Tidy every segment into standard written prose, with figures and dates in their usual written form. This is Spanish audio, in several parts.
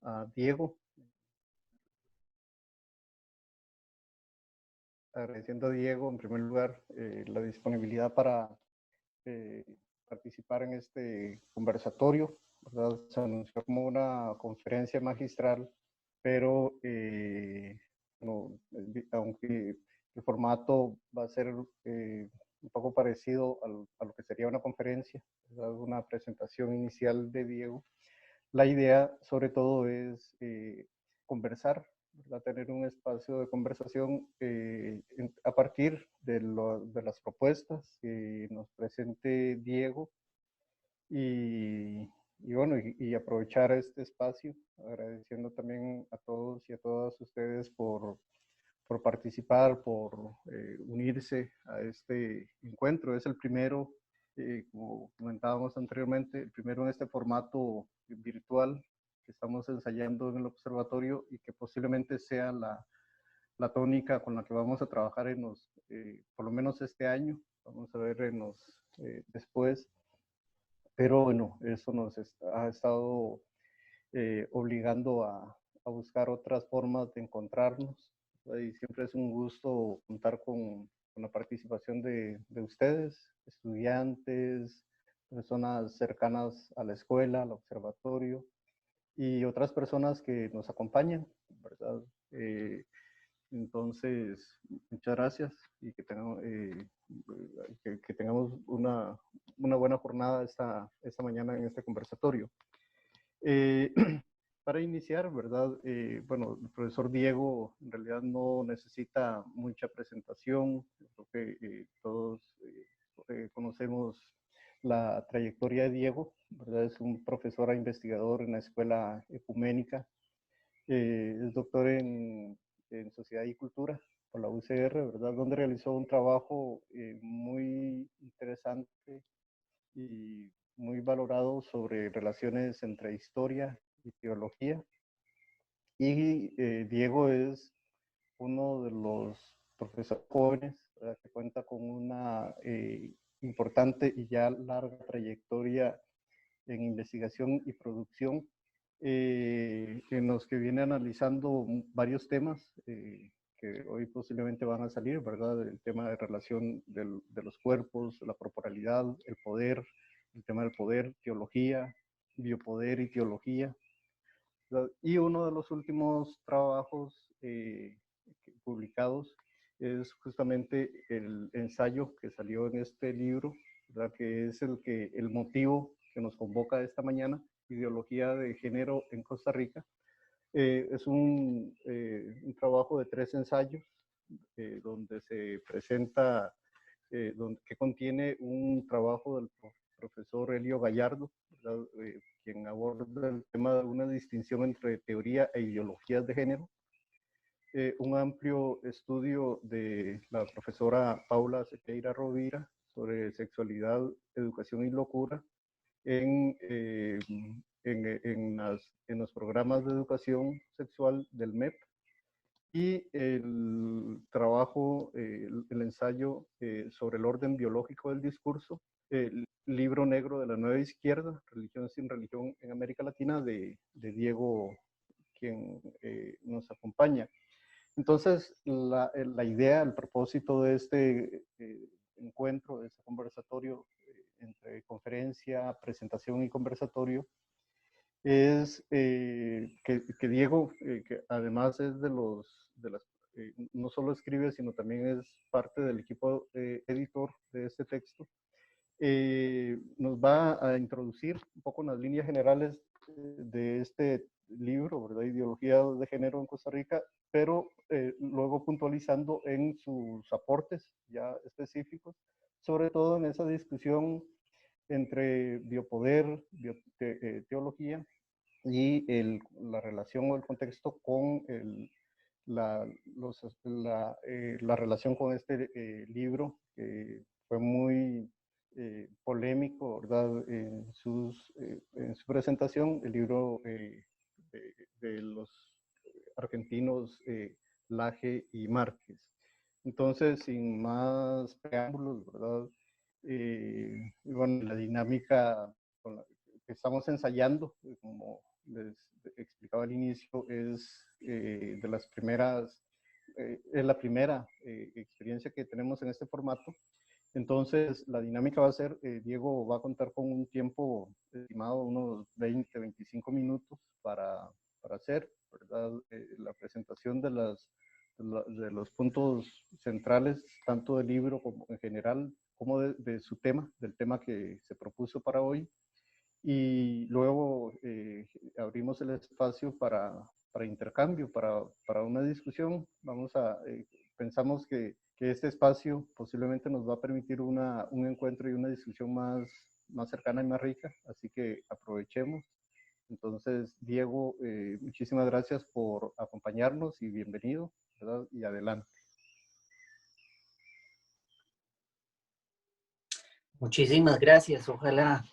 a Diego, agradeciendo a Diego en primer lugar la disponibilidad para participar en este conversatorio, ¿verdad? Se anunció como una conferencia magistral, pero no, aunque el formato va a ser un poco parecido a lo que sería una conferencia, ¿verdad? Una presentación inicial de Diego. La idea sobre todo es conversar, ¿verdad? Tener un espacio de conversación a partir de las propuestas que nos presente Diego y bueno, y aprovechar este espacio, agradeciendo también a todos y a todas ustedes por participar, por unirse a este encuentro. Es el primero, como comentábamos anteriormente, el primero en este formato virtual que estamos ensayando en el observatorio y que posiblemente sea la tónica con la que vamos a trabajar en los, por lo menos este año. Vamos a ver en los después. Pero bueno, eso nos ha estado obligando a buscar otras formas de encontrarnos. Y siempre es un gusto contar con la participación de ustedes, estudiantes, personas cercanas a la escuela, al observatorio y otras personas que nos acompañan, ¿verdad? Entonces, muchas gracias y que tengamos una buena jornada esta mañana en este conversatorio. Eh, para iniciar, ¿verdad? Bueno, el profesor Diego en realidad no necesita mucha presentación. Creo que todos conocemos la trayectoria de Diego, ¿verdad? Es un profesor e investigador en la Escuela Ecuménica. Es doctor en Sociedad y Cultura por la UCR, ¿verdad? Donde realizó un trabajo muy interesante y muy valorado sobre relaciones entre historia y teología. Y Diego es uno de los profesores jóvenes, ¿verdad? Que cuenta con una importante y ya larga trayectoria en investigación y producción, en los que viene analizando varios temas que hoy posiblemente van a salir, ¿verdad? El tema de relación de los cuerpos, la corporalidad, el poder, el tema del poder, teología, biopoder y teología. ¿Verdad? Y uno de los últimos trabajos publicados es justamente el ensayo que salió en este libro, ¿verdad? Que es el motivo que nos convoca esta mañana, Ideología de Género en Costa Rica. Es un trabajo de 3 ensayos donde se presenta, que contiene un trabajo del profesor Elio Gallardo, quien aborda el tema de una distinción entre teoría e ideologías de género. Un amplio estudio de la profesora Paula Sequeira Rovira sobre sexualidad, educación y locura en, en los programas de educación sexual del MEP, y el trabajo, el ensayo sobre el orden biológico del discurso, el libro negro de la nueva izquierda, Religión sin religión en América Latina, de Diego, quien nos acompaña. Entonces, la idea, el propósito de este encuentro, de este conversatorio entre conferencia, presentación y conversatorio, es que Diego, que además es no solo escribe, sino también es parte del equipo editor de este texto, nos va a introducir un poco en las líneas generales de este libro, ¿verdad? Ideología de género en Costa Rica, pero luego puntualizando en sus aportes ya específicos, sobre todo en esa discusión entre biopoder, teología y la relación o el contexto con la relación con este libro, que fue muy polémico, ¿verdad? En su presentación, el libro de los argentinos Laje y Márquez. Entonces, sin más preámbulos, ¿verdad? Bueno, la dinámica con la que estamos ensayando, como les explicaba al inicio, es de las primeras, es la primera experiencia que tenemos en este formato. Entonces, la dinámica va a ser, Diego va a contar con un tiempo estimado, unos 20, 25 minutos para hacer, ¿verdad? La presentación de los puntos centrales, tanto del libro como en general, como de su tema, del tema que se propuso para hoy. Y luego abrimos el espacio para intercambio, para una discusión. Pensamos que este espacio posiblemente nos va a permitir un encuentro y una discusión más cercana y más rica, así que aprovechemos. Entonces, Diego, muchísimas gracias por acompañarnos y bienvenido, ¿verdad? Y adelante. Muchísimas gracias, ojalá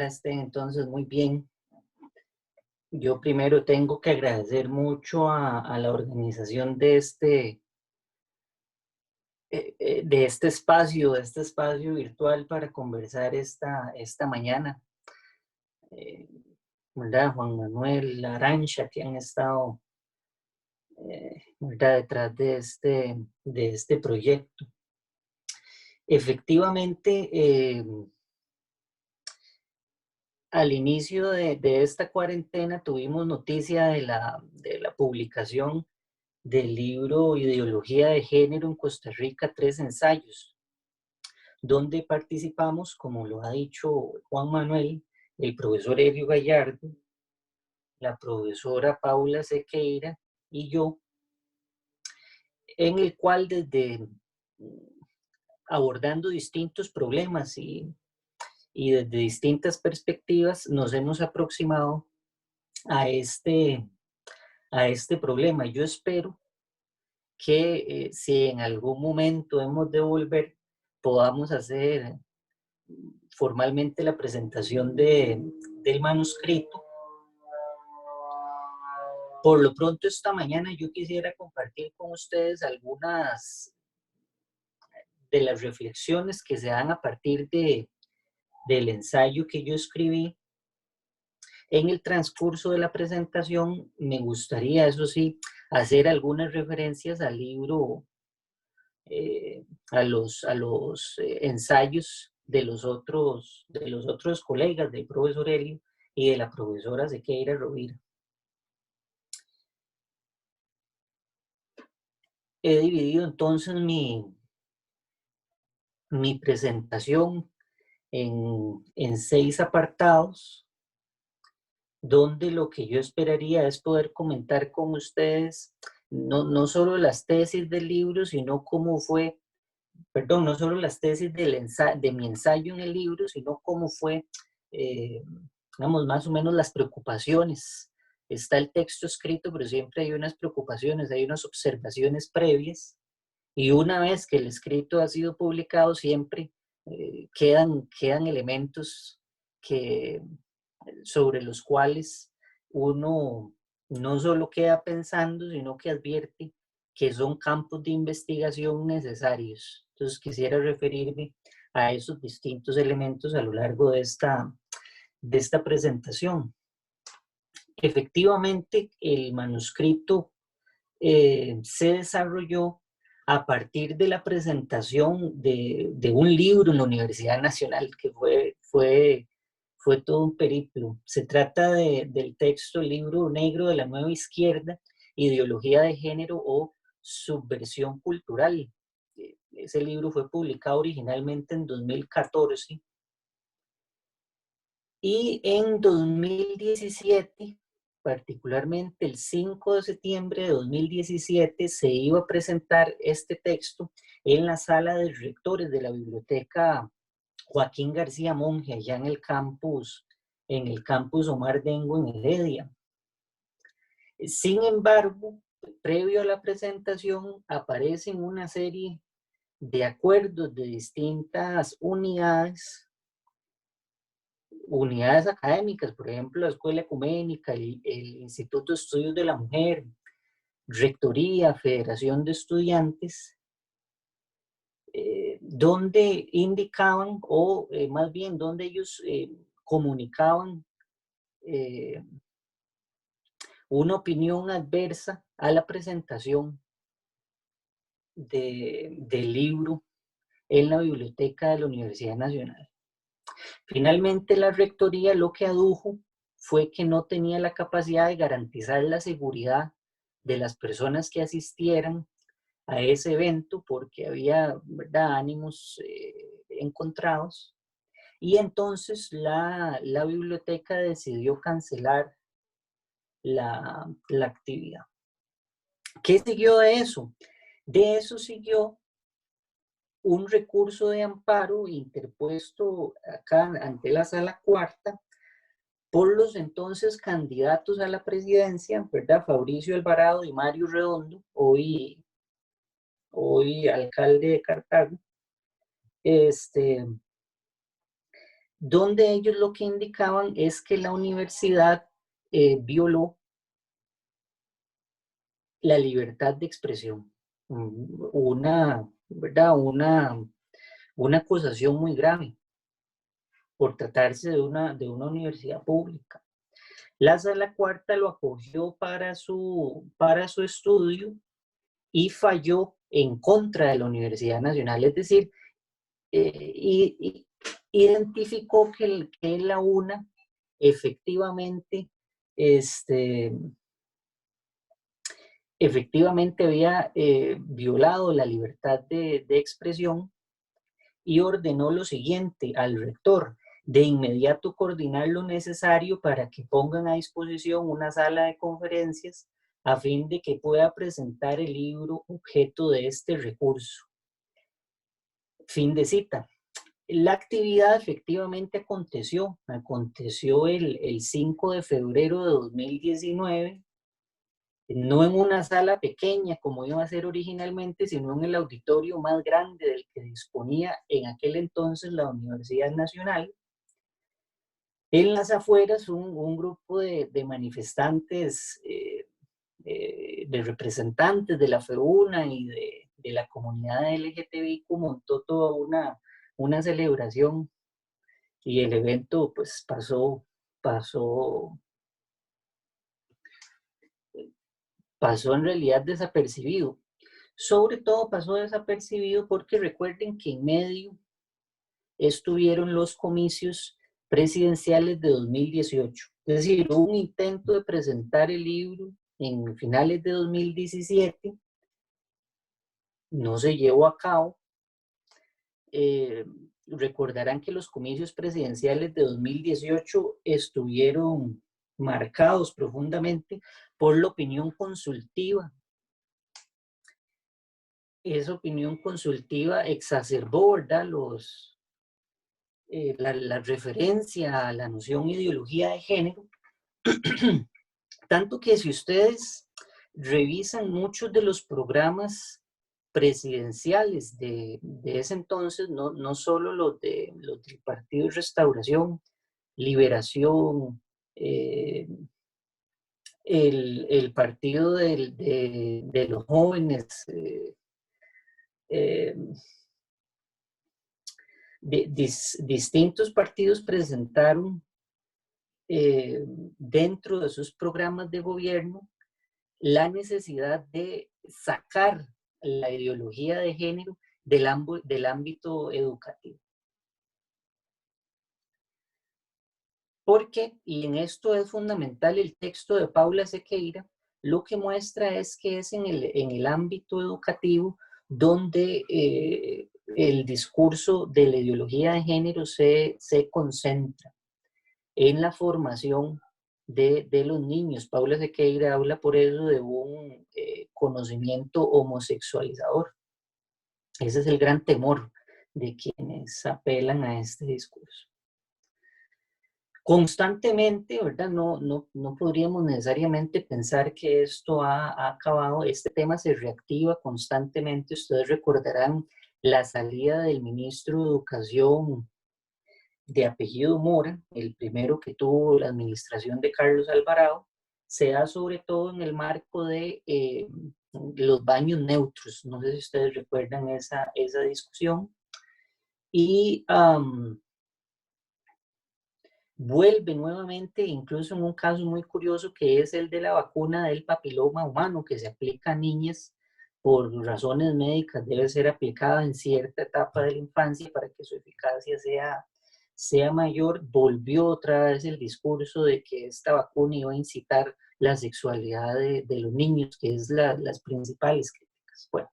estén entonces muy bien. Yo primero tengo que agradecer mucho a la organización de este espacio virtual para conversar esta mañana. ¿Verdad? Juan Manuel, Arancha, que han estado ¿verdad? Detrás de este proyecto. Efectivamente, al inicio de esta cuarentena tuvimos noticia de la publicación del libro Ideología de Género en Costa Rica, 3 ensayos, donde participamos, como lo ha dicho Juan Manuel, el profesor Elio Gallardo, la profesora Paula Sequeira y yo, en el cual desde abordando distintos problemas y desde distintas perspectivas nos hemos aproximado a este problema. Yo espero que si en algún momento hemos de volver, podamos hacer formalmente la presentación del manuscrito. Por lo pronto esta mañana yo quisiera compartir con ustedes algunas de las reflexiones que se dan a partir del ensayo que yo escribí. En el transcurso de la presentación me gustaría, eso sí, hacer algunas referencias al libro, a los ensayos de los otros colegas, del profesor Elio y de la profesora Sequeira Rovira. He dividido entonces mi presentación en 6 apartados, donde lo que yo esperaría es poder comentar con ustedes no solo las tesis del libro, sino cómo fue, perdón, no solo las tesis de mi ensayo en el libro, sino cómo fue, digamos, más o menos las preocupaciones. Está el texto escrito, pero siempre hay unas preocupaciones, hay unas observaciones previas, y una vez que el escrito ha sido publicado, siempre quedan elementos sobre los cuales uno no solo queda pensando, sino que advierte que son campos de investigación necesarios. Entonces quisiera referirme a esos distintos elementos a lo largo de esta presentación. Efectivamente, el manuscrito se desarrolló a partir de la presentación de un libro en la Universidad Nacional, que fue todo un periplo. Se trata del texto Libro Negro de la Nueva Izquierda, Ideología de Género o Subversión Cultural. Ese libro fue publicado originalmente en 2014 y en 2017, particularmente el 5 de septiembre de 2017, se iba a presentar este texto en la sala de rectores de la biblioteca Joaquín García Monge, allá en el campus Omar Dengo en Heredia. Sin embargo, previo a la presentación aparecen una serie de acuerdos de distintas unidades académicas, por ejemplo, la Escuela Ecuménica, el Instituto de Estudios de la Mujer, Rectoría, Federación de Estudiantes, donde indicaban, o más bien donde ellos comunicaban una opinión adversa a la presentación del libro en la biblioteca de la Universidad Nacional. Finalmente, la rectoría lo que adujo fue que no tenía la capacidad de garantizar la seguridad de las personas que asistieran a ese evento porque había, ¿verdad?, ánimos encontrados, y entonces la biblioteca decidió cancelar la actividad. ¿Qué siguió de eso? De eso siguió un recurso de amparo interpuesto acá ante la Sala Cuarta por los entonces candidatos a la presidencia, ¿verdad? Fabricio Alvarado y Mario Redondo, hoy alcalde de Cartago, donde ellos lo que indicaban es que la universidad violó la libertad de expresión. ¿Verdad? Una acusación muy grave por tratarse de una universidad pública. La Sala Cuarta lo acogió para su estudio y falló en contra de la Universidad Nacional, es decir, identificó que la UNA efectivamente, había violado la libertad de expresión, y ordenó lo siguiente al rector: de inmediato coordinar lo necesario para que pongan a disposición una sala de conferencias a fin de que pueda presentar el libro objeto de este recurso. Fin de cita. La actividad efectivamente aconteció el 5 de febrero de 2019, no en una sala pequeña como iba a ser originalmente, sino en el auditorio más grande del que disponía en aquel entonces la Universidad Nacional. En las afueras, un grupo de manifestantes, de representantes de la FEUNA y de la comunidad LGTBIQ montó toda una celebración, y el evento pues pasó en realidad desapercibido. Sobre todo pasó desapercibido porque recuerden que en medio estuvieron los comicios presidenciales de 2018. Es decir, hubo un intento de presentar el libro en finales de 2017, no se llevó a cabo. Recordarán que los comicios presidenciales de 2018 estuvieron marcados profundamente por la opinión consultiva. Esa opinión consultiva exacerbó, ¿verdad?, la referencia a la noción ideología de género, tanto que si ustedes revisan muchos de los programas presidenciales de ese entonces, no solo los del Partido Restauración, Liberación, el Partido de los Jóvenes, distintos partidos presentaron dentro de sus programas de gobierno la necesidad de sacar la ideología de género del ámbito educativo. Porque, y en esto es fundamental el texto de Paula Sequeira, lo que muestra es que es en el ámbito educativo donde el discurso de la ideología de género se concentra en la formación de los niños. Paula Sequeira habla por eso de un conocimiento homosexualizador. Ese es el gran temor de quienes apelan a este discurso. Constantemente, ¿verdad? No podríamos necesariamente pensar que esto ha acabado. Este tema se reactiva constantemente. Ustedes recordarán la salida del ministro de Educación de apellido Mora, el primero que tuvo la administración de Carlos Alvarado, se da sobre todo en el marco de los baños neutros. No sé si ustedes recuerdan esa discusión. Y vuelve nuevamente, incluso en un caso muy curioso que es el de la vacuna del papiloma humano que se aplica a niñas por razones médicas, debe ser aplicada en cierta etapa de la infancia para que su eficacia sea mayor. Volvió otra vez el discurso de que esta vacuna iba a incitar la sexualidad de los niños, que es las principales críticas. Bueno,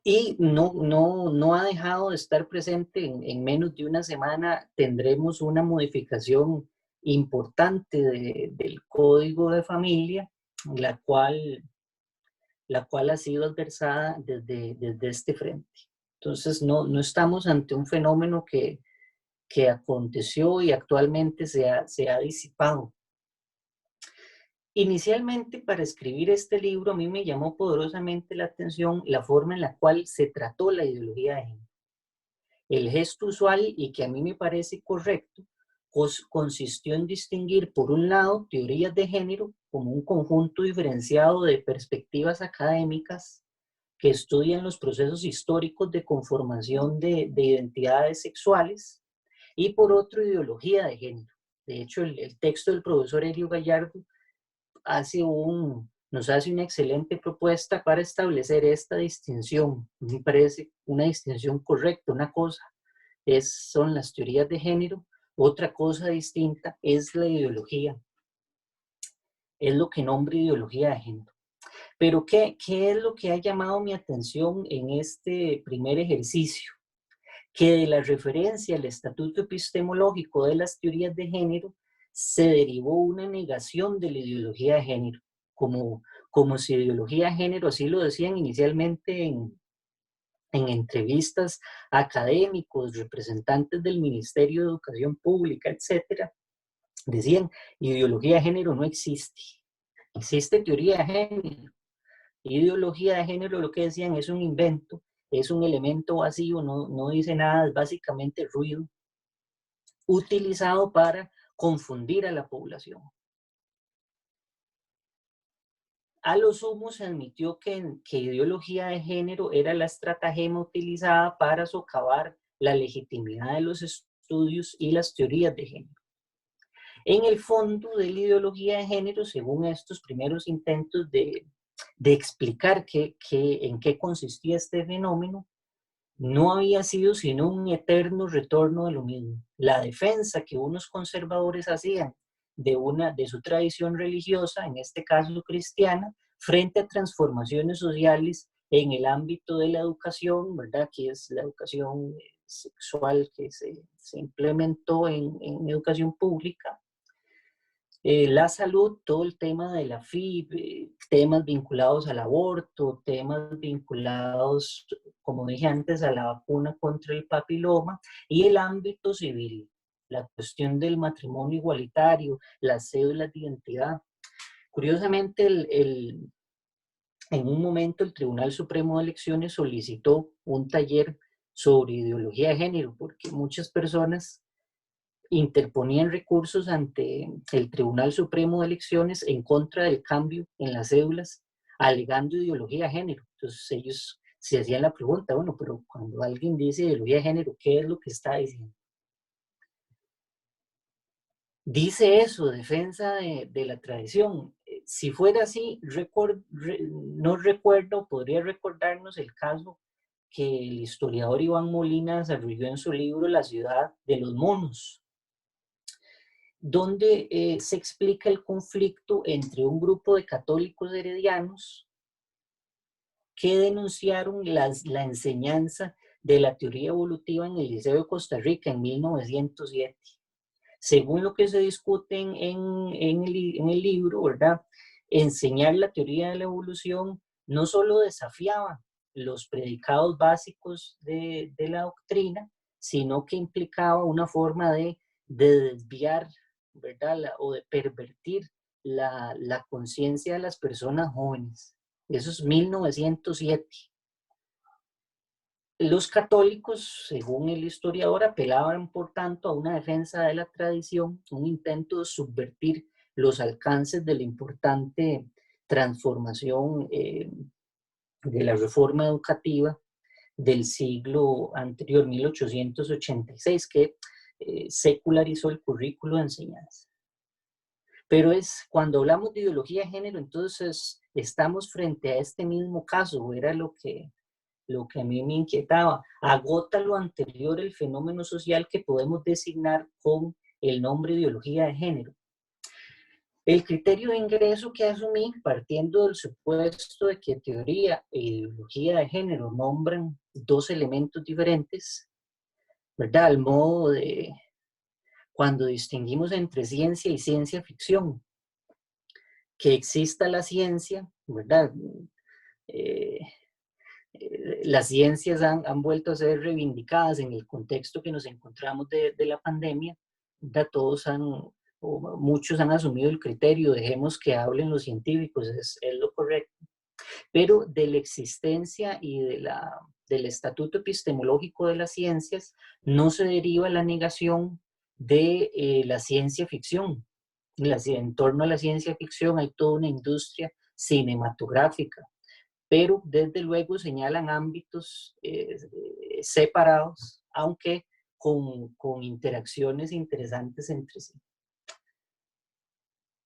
y no ha dejado de estar presente. En menos de una semana tendremos una modificación importante del Código de Familia, la cual ha sido adversada desde este frente. Entonces, no estamos ante un fenómeno que aconteció y actualmente se ha disipado. Inicialmente, para escribir este libro, a mí me llamó poderosamente la atención la forma en la cual se trató la ideología de género. El gesto usual, y que a mí me parece correcto, consistió en distinguir, por un lado, teorías de género como un conjunto diferenciado de perspectivas académicas que estudian los procesos históricos de conformación de identidades sexuales, y por otro, ideología de género. De hecho, el texto del profesor Elio Gallardo nos hace una excelente propuesta para establecer esta distinción. Me parece una distinción correcta. Una cosa son las teorías de género, otra cosa distinta es la ideología. Es lo que nombra ideología de género. Pero ¿qué es lo que ha llamado mi atención en este primer ejercicio? Que de la referencia al estatuto epistemológico de las teorías de género se derivó una negación de la ideología de género, como si ideología de género, así lo decían inicialmente en entrevistas a académicos, representantes del Ministerio de Educación Pública, etcétera, decían, ideología de género no existe, existe teoría de género. Ideología de género, lo que decían, es un invento, es un elemento vacío, no dice nada, es básicamente ruido, utilizado para confundir a la población. A lo sumo se admitió que ideología de género era la estratagema utilizada para socavar la legitimidad de los estudios y las teorías de género. En el fondo de la ideología de género, según estos primeros intentos de explicar en qué consistía este fenómeno, no había sido sino un eterno retorno de lo mismo. La defensa que unos conservadores hacían de su tradición religiosa, en este caso cristiana, frente a transformaciones sociales en el ámbito de la educación, ¿verdad? Que es la educación sexual que se implementó en educación pública. La salud, todo el tema de la FIB, temas vinculados al aborto, temas vinculados, como dije antes, a la vacuna contra el papiloma, y el ámbito civil, la cuestión del matrimonio igualitario, las cédulas de identidad. Curiosamente, en un momento el Tribunal Supremo de Elecciones solicitó un taller sobre ideología de género, porque muchas personas interponían recursos ante el Tribunal Supremo de Elecciones en contra del cambio en las cédulas, alegando ideología de género. Entonces ellos se hacían la pregunta, bueno, pero cuando alguien dice ideología de género, ¿qué es lo que está diciendo? Dice eso, defensa de la tradición. Si fuera así, no recuerdo, podría recordarnos el caso que el historiador Iván Molina desarrolló en su libro La ciudad de los monos, donde se explica el conflicto entre un grupo de católicos heredianos que denunciaron la enseñanza de la teoría evolutiva en el Liceo de Costa Rica en 1907. Según lo que se discute en el libro, ¿verdad? Enseñar la teoría de la evolución no solo desafiaba los predicados básicos de la doctrina, sino que implicaba una forma de desviar, ¿verdad? O de pervertir la conciencia de las personas jóvenes. Eso es 1907. Los católicos, según el historiador, apelaban, por tanto, a una defensa de la tradición, un intento de subvertir los alcances de la importante transformación de la reforma educativa del siglo anterior, 1886, que secularizó el currículo de enseñanza. Pero cuando hablamos de ideología de género, entonces estamos frente a este mismo caso, era lo que a mí me inquietaba. Agota lo anterior el fenómeno social que podemos designar con el nombre ideología de género. El criterio de ingreso que asumí, partiendo del supuesto de que teoría e ideología de género nombran dos elementos diferentes, ¿verdad? Al modo de cuando distinguimos entre ciencia y ciencia ficción, que exista la ciencia, ¿verdad? Las ciencias han vuelto a ser reivindicadas en el contexto que nos encontramos de la pandemia, ¿verdad? Muchos han asumido el criterio, dejemos que hablen los científicos, es lo correcto, pero de la existencia y del estatuto epistemológico de las ciencias no se deriva la negación de la ciencia ficción. En torno a la ciencia ficción hay toda una industria cinematográfica, pero desde luego señalan ámbitos separados, aunque con interacciones interesantes entre sí.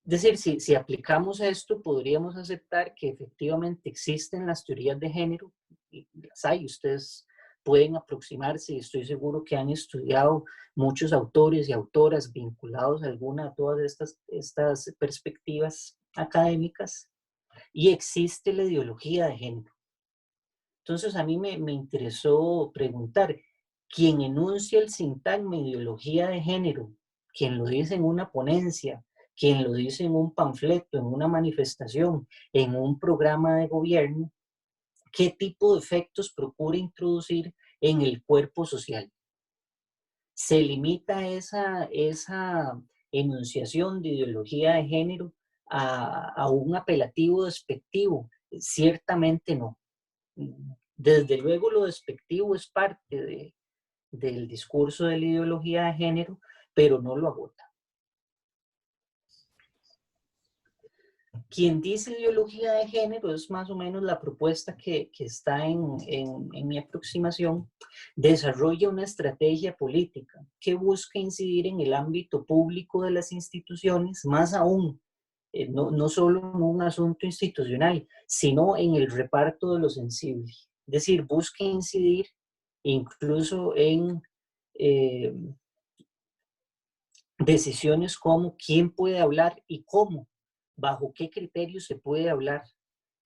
Es decir, si aplicamos esto, podríamos aceptar que efectivamente existen las teorías de género, y las hay, ustedes pueden aproximarse, y estoy seguro que han estudiado muchos autores y autoras vinculados a alguna de todas estas perspectivas académicas, y existe la ideología de género. Entonces a mí me interesó preguntar, ¿quién enuncia el sintagma ideología de género? ¿Quién lo dice en una ponencia? ¿Quién lo dice en un panfleto, en una manifestación, en un programa de gobierno? ¿Qué tipo de efectos procura introducir en el cuerpo social? ¿Se limita esa enunciación de ideología de género a un apelativo despectivo? Ciertamente no. Desde luego lo despectivo es parte del discurso de la ideología de género, pero no lo agota. Quien dice ideología de género es más o menos la propuesta que está en mi aproximación, desarrolla una estrategia política que busca incidir en el ámbito público de las instituciones, más aún, no solo en un asunto institucional, sino en el reparto de lo sensible. Es decir, busca incidir incluso en decisiones como quién puede hablar y cómo, bajo qué criterios se puede hablar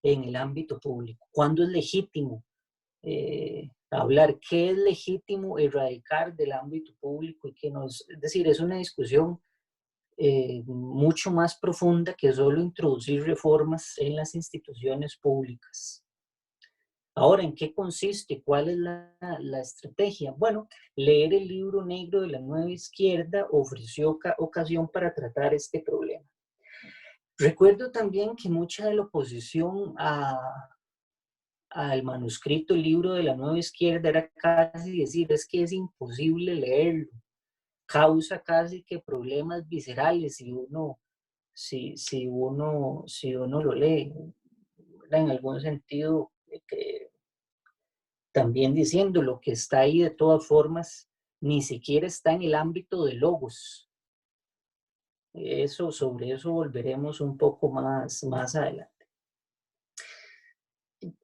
en el ámbito público, cuándo es legítimo hablar, qué es legítimo erradicar del ámbito público y qué no es. Es decir, es una discusión mucho más profunda que solo introducir reformas en las instituciones públicas. Ahora, ¿en qué consiste? ¿Cuál es la estrategia? Bueno, leer el libro negro de la Nueva Izquierda ofreció ocasión para tratar este problema. Recuerdo también que mucha de la oposición al manuscrito libro de la Nueva Izquierda era casi decir, es que es imposible leerlo, causa casi que problemas viscerales si uno lo lee, en algún sentido, también diciendo lo que está ahí de todas formas ni siquiera está en el ámbito de logos. Sobre eso volveremos un poco más adelante.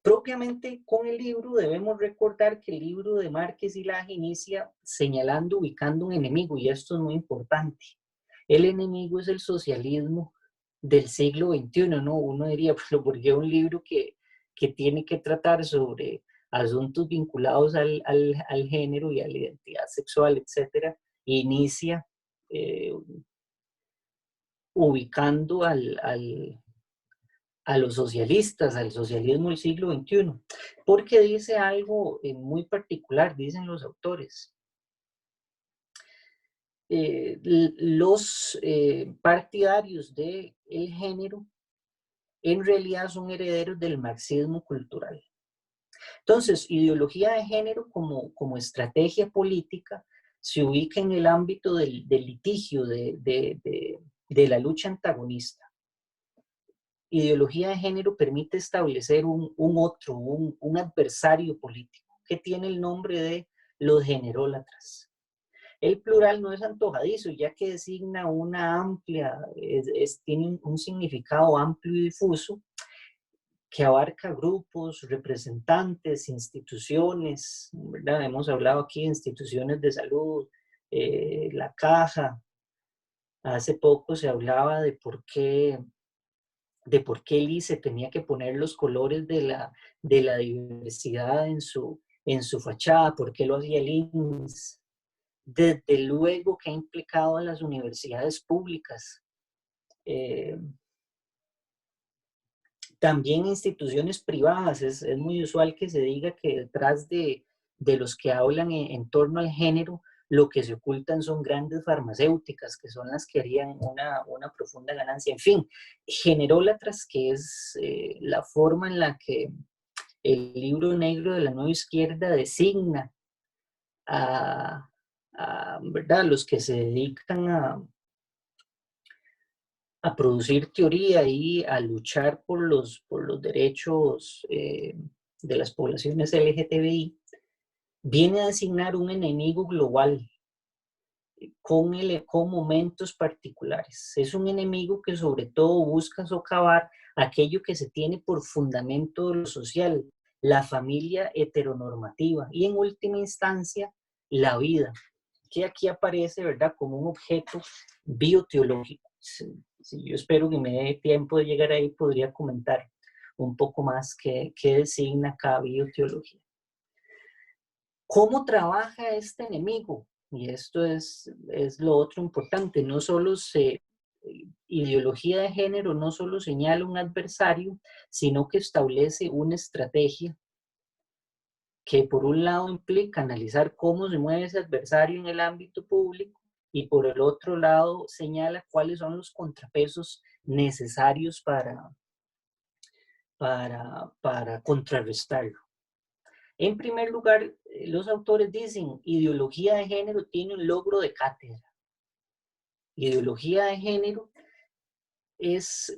Propiamente con el libro debemos recordar que el libro de Márquez y Laje inicia señalando, ubicando un enemigo, y esto es muy importante. El enemigo es el socialismo del siglo XXI, ¿no? Uno diría, pero ¿por qué un libro que tiene que tratar sobre asuntos vinculados al género y a la identidad sexual, etcétera, inicia ubicando a los socialistas, al socialismo del siglo XXI, porque dice algo muy particular, dicen los autores. Los partidarios del género en realidad son herederos del marxismo cultural. Entonces, ideología de género como estrategia política se ubica en el ámbito del litigio, de la lucha antagonista. Ideología de género permite establecer un adversario político, ¿ok? qué tiene el nombre de los generólatras. El plural no es antojadizo, ya que designa una amplia, tiene un significado amplio y difuso que abarca grupos, representantes, instituciones, ¿verdad? Hemos hablado aquí de instituciones de salud, la caja. Hace poco se hablaba de por qué el ICE tenía que poner los colores de la diversidad en su fachada, por qué lo hacía el INS. Desde luego que ha implicado a las universidades públicas. También instituciones privadas. Es muy usual que se diga que detrás de los que hablan en torno al género, lo que se ocultan son grandes farmacéuticas, que son las que harían una profunda ganancia. En fin, generólatras, que es la forma en la que el libro negro de la nueva izquierda designa ¿verdad?, los que se dedican a producir teoría y a luchar por los derechos de las poblaciones LGTBI, viene a designar un enemigo global con momentos particulares. Es un enemigo que sobre todo busca socavar aquello que se tiene por fundamento de lo social, la familia heteronormativa y en última instancia la vida, que aquí aparece, ¿verdad?, como un objeto bioteológico. Si yo espero que me dé tiempo de llegar ahí, podría comentar un poco más qué designa cada bioteología. ¿Cómo trabaja este enemigo? Y esto es lo otro importante. No solo ideología de género no solo señala un adversario, sino que establece una estrategia que por un lado implica analizar cómo se mueve ese adversario en el ámbito público y por el otro lado señala cuáles son los contrapesos necesarios para contrarrestarlo. En primer lugar, los autores dicen, ideología de género tiene un logro de cátedra. Ideología de género es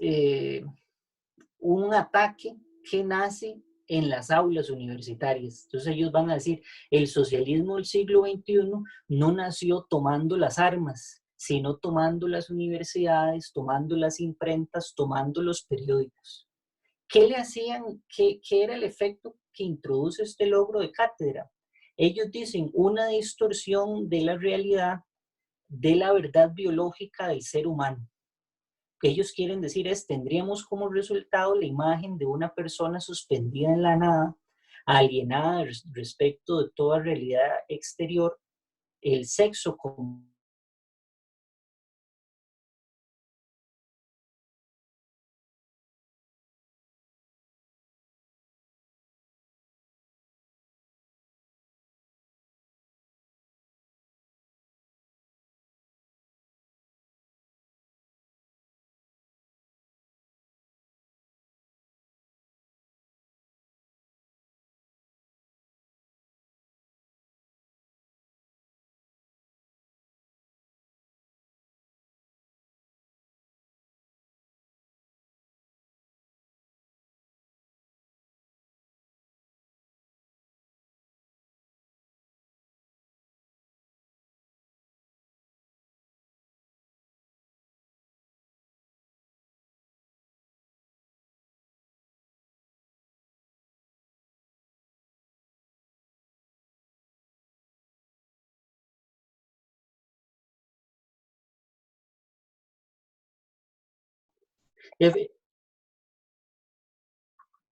un ataque que nace en las aulas universitarias. Entonces ellos van a decir, el socialismo del siglo XXI no nació tomando las armas, sino tomando las universidades, tomando las imprentas, tomando los periódicos. ¿Qué le hacían? ¿Qué era el efecto que introduce este logro de cátedra? Ellos dicen una distorsión de la realidad, de la verdad biológica del ser humano. Que ellos quieren decir tendríamos como resultado la imagen de una persona suspendida en la nada, alienada respecto de toda realidad exterior, el sexo como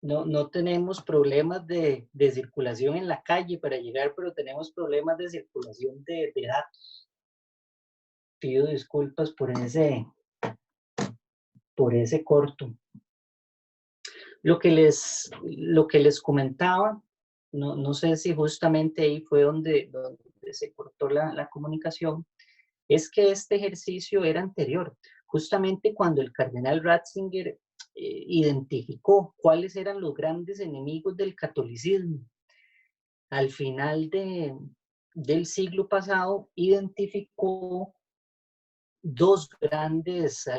no tenemos problemas de circulación en la calle para llegar, pero tenemos problemas de circulación de datos. Pido disculpas por ese corto. Lo que les comentaba, no sé si justamente ahí fue donde se cortó la comunicación, es que este ejercicio era anterior, justamente cuando el cardenal Ratzinger identificó cuáles eran los grandes enemigos del catolicismo. Al final del siglo pasado identificó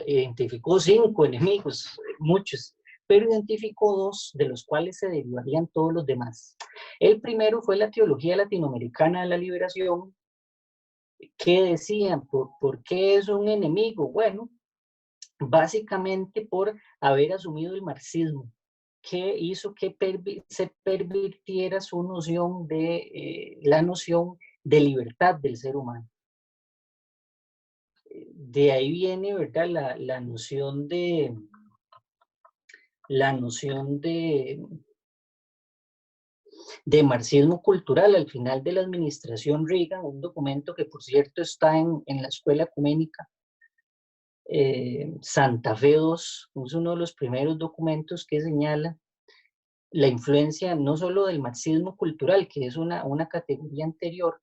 identificó 5 enemigos, muchos, pero identificó dos de los cuales se derivarían todos los demás. El primero fue la teología latinoamericana de la liberación, que decían, ¿por qué es un enemigo? Bueno, básicamente por haber asumido el marxismo, que hizo que se pervirtiera su noción de, la noción de libertad del ser humano. De ahí viene, ¿verdad?, la noción de marxismo cultural al final de la administración Reagan, un documento que por cierto está en la Escuela Ecuménica Santa Fe II, es uno de los primeros documentos que señala la influencia no solo del marxismo cultural, que es una categoría anterior,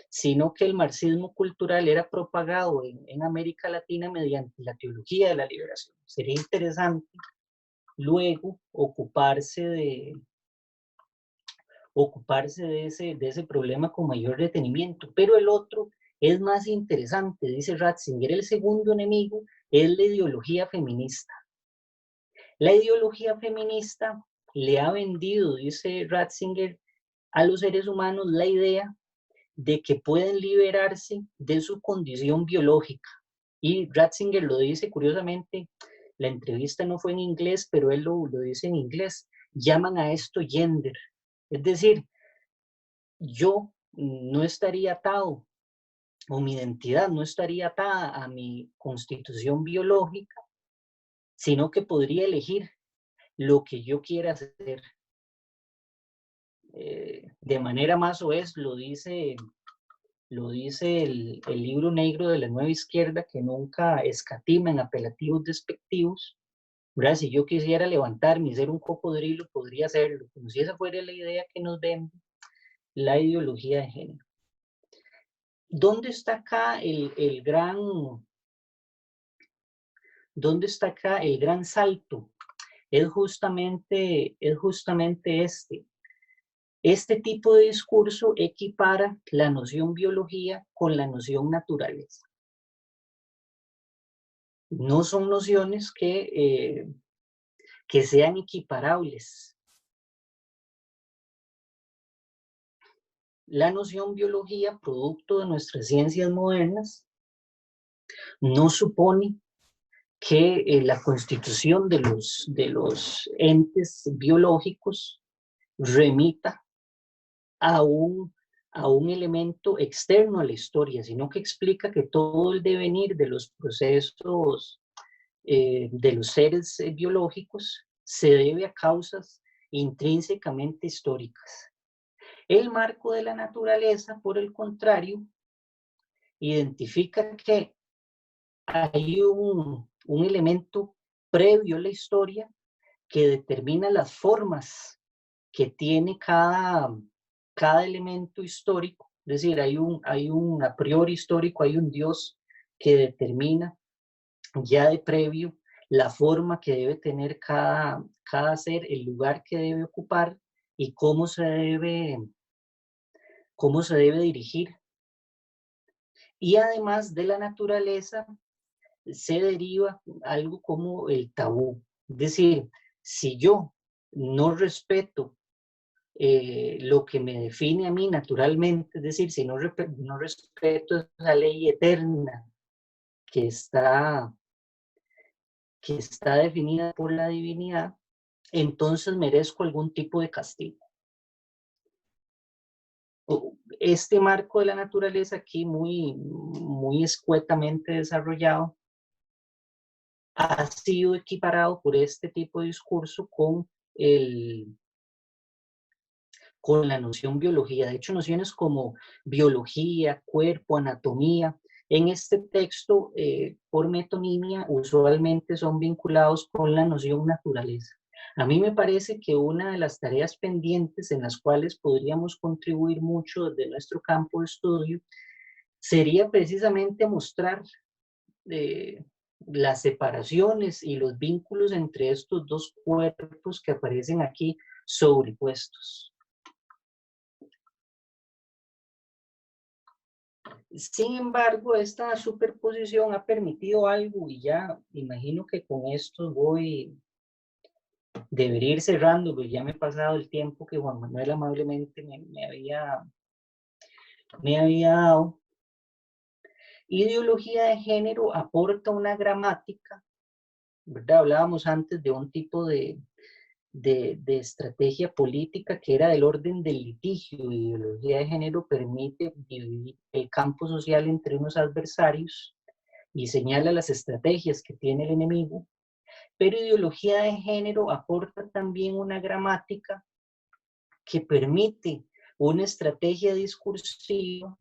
sino que el marxismo cultural era propagado en América Latina mediante la teología de la liberación. Sería interesante luego ocuparse de ese problema con mayor detenimiento. Pero el otro es más interesante, dice Ratzinger. El segundo enemigo es la ideología feminista. La ideología feminista le ha vendido, dice Ratzinger, a los seres humanos la idea de que pueden liberarse de su condición biológica. Y Ratzinger lo dice curiosamente, la entrevista no fue en inglés, pero él lo dice en inglés. Llaman a esto gender. Es decir, yo no estaría atado, o mi identidad no estaría atada a mi constitución biológica, sino que podría elegir lo que yo quiera hacer. De manera más soez lo dice el libro negro de la nueva izquierda, que nunca escatima en apelativos despectivos. ¿Verdad? Si yo quisiera levantarme y ser un cocodrilo, podría hacerlo, como si esa fuera la idea que nos vende la ideología de género. ¿Dónde está acá ¿dónde está acá el gran salto? Es justamente este. Este tipo de discurso equipara la noción biología con la noción naturaleza. No son nociones que sean equiparables. La noción biología, producto de nuestras ciencias modernas, no supone que la constitución de los entes biológicos remita a un elemento externo a la historia, sino que explica que todo el devenir de los procesos de los seres biológicos se debe a causas intrínsecamente históricas. El marco de la naturaleza, por el contrario, identifica que hay un elemento previo a la historia que determina las formas que tiene cada elemento histórico. Es decir, hay un a priori histórico, hay un Dios que determina ya de previo la forma que debe tener cada ser, el lugar que debe ocupar y cómo se debe dirigir. Y además de la naturaleza, se deriva algo como el tabú. Es decir, si yo no respeto lo que me define a mí naturalmente, es decir, si no respeto esa ley eterna que está definida por la divinidad, entonces merezco algún tipo de castigo. Este marco de la naturaleza aquí muy escuetamente desarrollado ha sido equiparado por este tipo de discurso con la noción biología. De hecho, nociones como biología, cuerpo, anatomía, en este texto, por metonimia, usualmente son vinculados con la noción naturaleza. A mí me parece que una de las tareas pendientes en las cuales podríamos contribuir mucho desde nuestro campo de estudio sería precisamente mostrar las separaciones y los vínculos entre estos dos cuerpos que aparecen aquí sobrepuestos. Sin embargo, esta superposición ha permitido algo, y ya imagino que con esto voy debería ir cerrando, porque ya me he pasado el tiempo que Juan Manuel amablemente me había dado. Ideología de género aporta una gramática, ¿verdad? Hablábamos antes de un tipo de estrategia política que era del orden del litigio. Ideología de género permite dividir el campo social entre unos adversarios y señala las estrategias que tiene el enemigo, pero ideología de género aporta también una gramática que permite una estrategia discursiva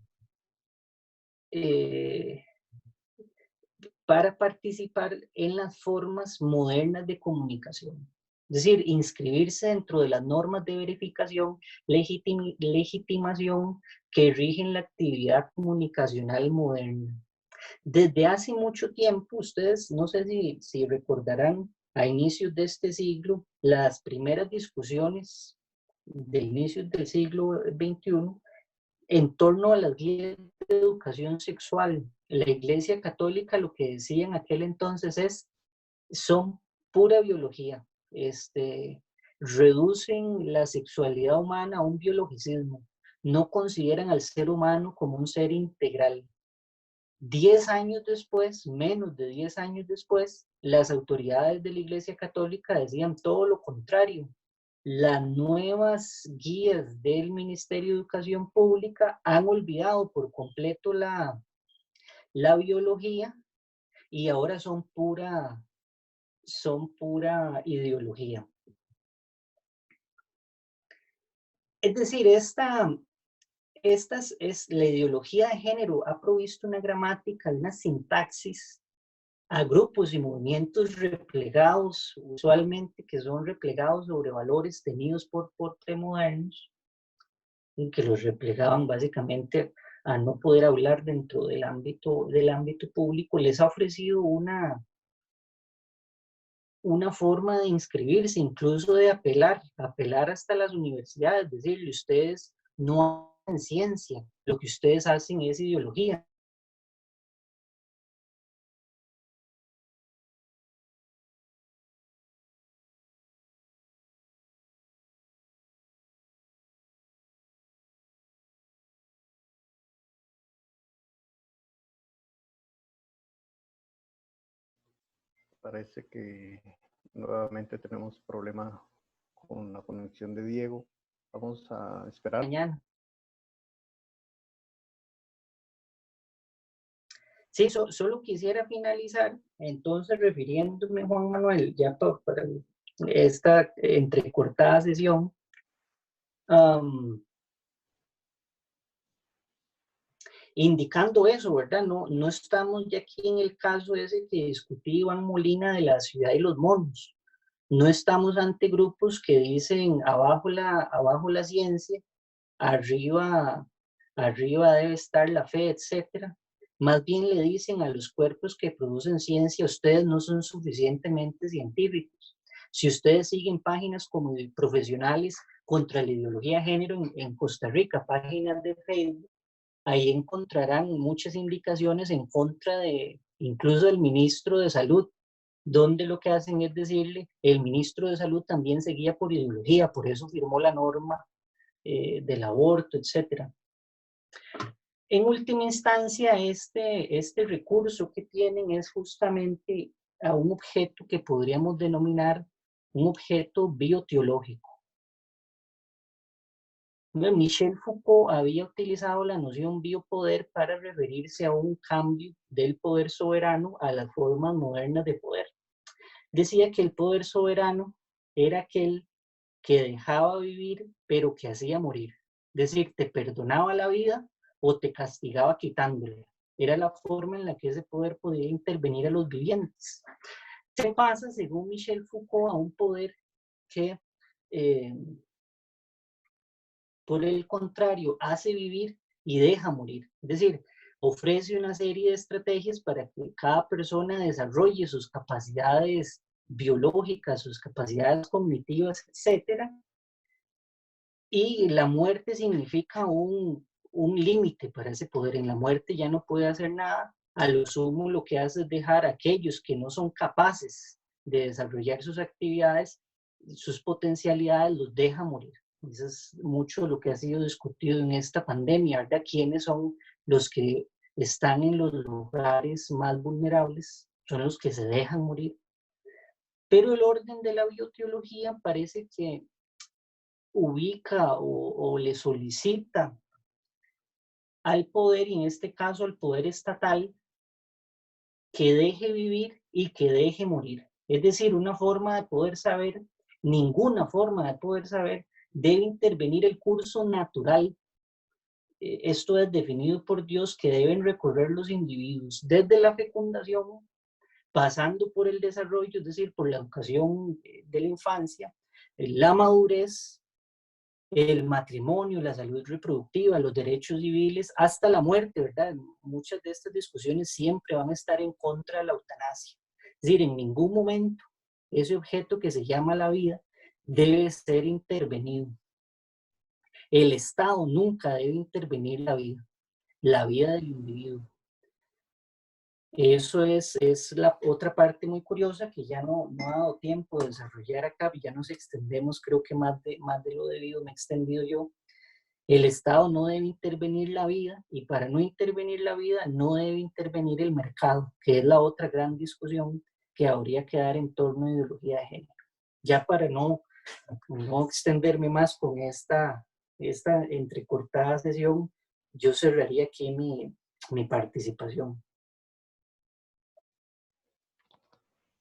para participar en las formas modernas de comunicación. Es decir, inscribirse dentro de las normas de verificación, legitimación que rigen la actividad comunicacional moderna. Desde hace mucho tiempo, ustedes no sé si recordarán, a inicios de este siglo, las primeras discusiones de inicios del siglo XXI en torno a las guías de educación sexual. La Iglesia Católica lo que decía en aquel entonces son pura biología, reducen la sexualidad humana a un biologicismo, no consideran al ser humano como un ser integral. 10 años después, menos de 10 años después, las autoridades de la Iglesia Católica decían todo lo contrario. Las nuevas guías del Ministerio de Educación Pública han olvidado por completo la biología y ahora son pura ideología. Es decir, la ideología de género ha provisto una gramática, una sintaxis a grupos y movimientos replegados, usualmente que son replegados sobre valores tenidos por premodernos, y que los replegaban básicamente a no poder hablar dentro del ámbito público. Les ha ofrecido una forma de inscribirse, incluso de apelar hasta las universidades, decirle, ustedes no hacen ciencia, lo que ustedes hacen es ideología. Parece que nuevamente tenemos problema con la conexión de Diego. Vamos a esperar. Mañana. Sí, solo quisiera finalizar, entonces, refiriéndome, Juan Manuel, ya para esta entrecortada sesión, indicando eso, ¿verdad? No estamos ya aquí en el caso ese que discutí Iván Molina de la ciudad y los monos. No estamos ante grupos que dicen abajo la ciencia, arriba debe estar la fe, etcétera. Más bien le dicen a los cuerpos que producen ciencia, ustedes no son suficientemente científicos. Si ustedes siguen páginas como profesionales contra la ideología de género en Costa Rica, páginas de Facebook, ahí encontrarán muchas indicaciones en contra de incluso del ministro de Salud, donde lo que hacen es decirle, el ministro de Salud también se guía por ideología, por eso firmó la norma del aborto, etc. En última instancia, este recurso que tienen es justamente a un objeto que podríamos denominar un objeto bioteológico. Michel Foucault había utilizado la noción biopoder para referirse a un cambio del poder soberano a las formas modernas de poder. Decía que el poder soberano era aquel que dejaba vivir, pero que hacía morir. Es decir, te perdonaba la vida o te castigaba quitándole. Era la forma en la que ese poder podía intervenir a los vivientes. Se pasa, según Michel Foucault, a un poder que por el contrario, hace vivir y deja morir. Es decir, ofrece una serie de estrategias para que cada persona desarrolle sus capacidades biológicas, sus capacidades cognitivas, etc. Y la muerte significa un límite para ese poder. En la muerte ya no puede hacer nada. A lo sumo lo que hace es dejar a aquellos que no son capaces de desarrollar sus actividades sus potencialidades los deja morir. Eso es mucho lo que ha sido discutido en esta pandemia, ¿verdad? ¿Quiénes son los que están en los lugares más vulnerables? Son los que se dejan morir. Pero el orden de la bioteología parece que ubica o le solicita al poder, y en este caso al poder estatal, que deje vivir y que deje morir. Es decir, una forma de poder saber, ninguna forma de poder saber, debe intervenir el curso natural. Esto es definido por Dios, que deben recorrer los individuos desde la fecundación, pasando por el desarrollo, es decir, por la educación de la infancia, la madurez, el matrimonio, la salud reproductiva, los derechos civiles, hasta la muerte, ¿verdad? Muchas de estas discusiones siempre van a estar en contra de la eutanasia. Es decir, en ningún momento ese objeto que se llama la vida debe ser intervenido. El Estado nunca debe intervenir la vida del individuo. Eso es la otra parte muy curiosa que ya no ha dado tiempo de desarrollar acá, ya nos extendemos, creo que más de lo debido, me he extendido yo. El Estado no debe intervenir la vida, y para no intervenir la vida no debe intervenir el mercado, que es la otra gran discusión que habría que dar en torno a ideología de género. Ya para no extenderme más con esta entrecortada sesión, yo cerraría aquí mi participación.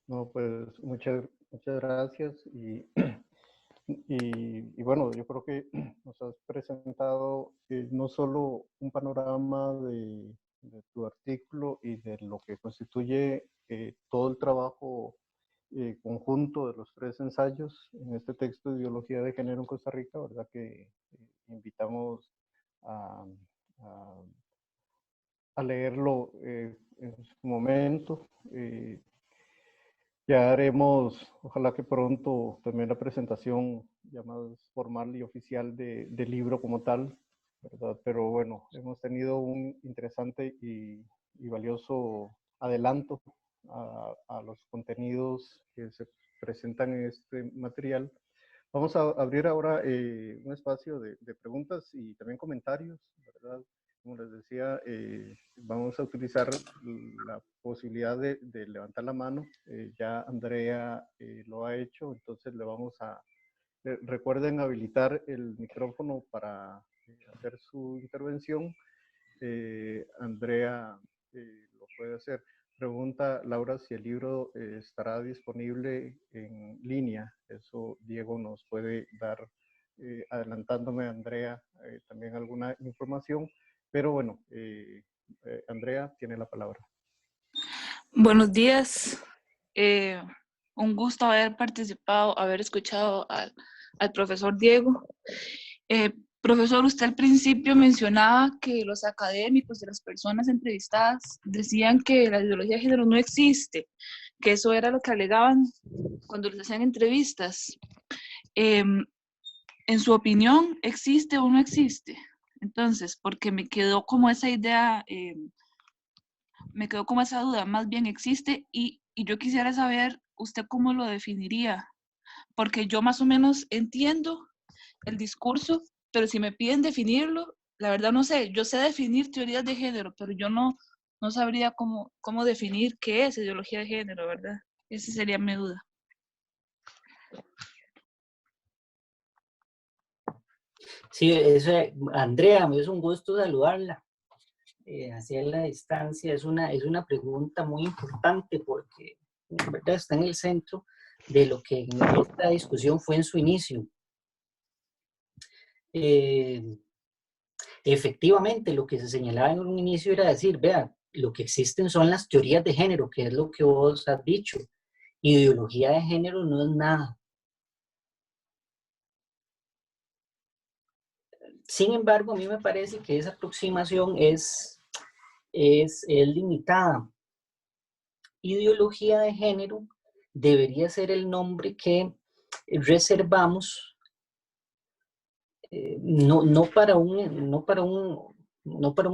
No, pues muchas gracias y bueno, yo creo que nos has presentado no solo un panorama de tu artículo y de lo que constituye todo el trabajo conjunto de los 3 ensayos en este texto de Ideología de Género en Costa Rica, ¿verdad? Que invitamos a, a, a leerlo en su momento. Ya haremos, ojalá que pronto, también la presentación ya más formal y oficial del libro como tal, ¿verdad? Pero bueno, hemos tenido un interesante y valioso adelanto a los contenidos que se presentan en este material. Vamos a abrir ahora un espacio de preguntas y también comentarios, ¿verdad? Como les decía, vamos a utilizar la posibilidad de levantar la mano. Ya Andrea lo ha hecho, entonces le vamos a... recuerden habilitar el micrófono para hacer su intervención. Andrea lo puede hacer. Pregunta Laura si el libro estará disponible en línea. Eso Diego nos puede dar, adelantándome Andrea, también alguna información. Pero bueno, Andrea tiene la palabra. Buenos días. Un gusto haber participado, haber escuchado al profesor Diego. Profesor, usted al principio mencionaba que los académicos y las personas entrevistadas decían que la ideología de género no existe, que eso era lo que alegaban cuando les hacían entrevistas. En su opinión, ¿existe o no existe? Entonces, porque me quedó como esa idea, me quedó como esa duda, más bien existe, y yo quisiera saber usted cómo lo definiría, porque yo más o menos entiendo el discurso, pero si me piden definirlo, la verdad no sé, yo sé definir teorías de género, pero yo no sabría cómo definir qué es ideología de género, ¿verdad? Esa sería mi duda. Sí, Andrea, me es un gusto saludarla. Hacia la distancia es una pregunta muy importante porque en verdad está en el centro de lo que en esta discusión fue en su inicio. Efectivamente, lo que se señalaba en un inicio era decir, vea, lo que existen son las teorías de género, que es lo que vos has dicho. Ideología de género no es nada. Sin embargo, a mí me parece que esa aproximación es limitada. Ideología de género debería ser el nombre que reservamos no para un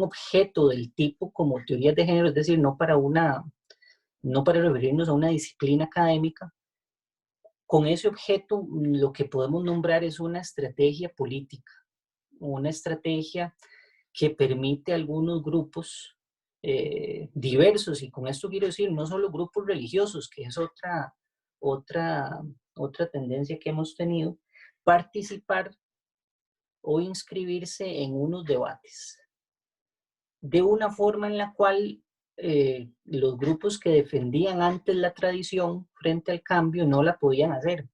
objeto del tipo como teorías de género, es decir, no para referirnos a una disciplina académica, Con ese objeto, lo que podemos nombrar es una estrategia política, una estrategia que permite a algunos grupos diversos, y con esto quiero decir no solo grupos religiosos, que es otra tendencia que hemos tenido, participar o inscribirse en unos debates de una forma en la cual los grupos que defendían antes la tradición frente al cambio no la podían hacer.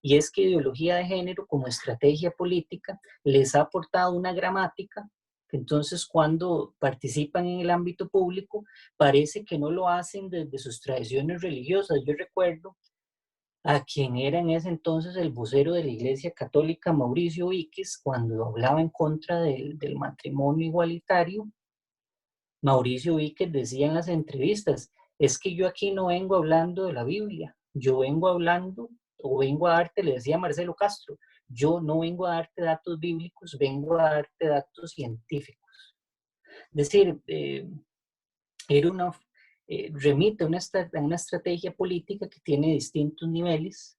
Y es que ideología de género como estrategia política les ha aportado una gramática que entonces cuando participan en el ámbito público parece que no lo hacen desde sus tradiciones religiosas. Yo recuerdo a quien era en ese entonces el vocero de la Iglesia Católica, Mauricio Víquez, cuando hablaba en contra del matrimonio igualitario. Mauricio Víquez decía en las entrevistas, es que yo aquí no vengo hablando de la Biblia, yo vengo hablando, o vengo a darte, le decía Marcelo Castro, yo no vengo a darte datos bíblicos, vengo a darte datos científicos. Es decir, era remite a una estrategia política que tiene distintos niveles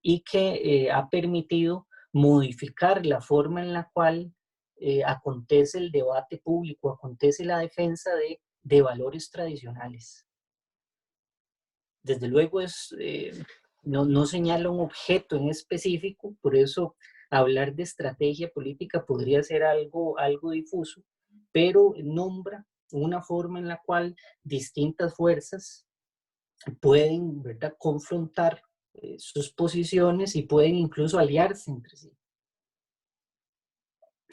y que ha permitido modificar la forma en la cual acontece el debate público, acontece la defensa de valores tradicionales. Desde luego no señala un objeto en específico, por eso hablar de estrategia política podría ser algo difuso, pero nombra una forma en la cual distintas fuerzas pueden, ¿verdad?, confrontar sus posiciones y pueden incluso aliarse entre sí.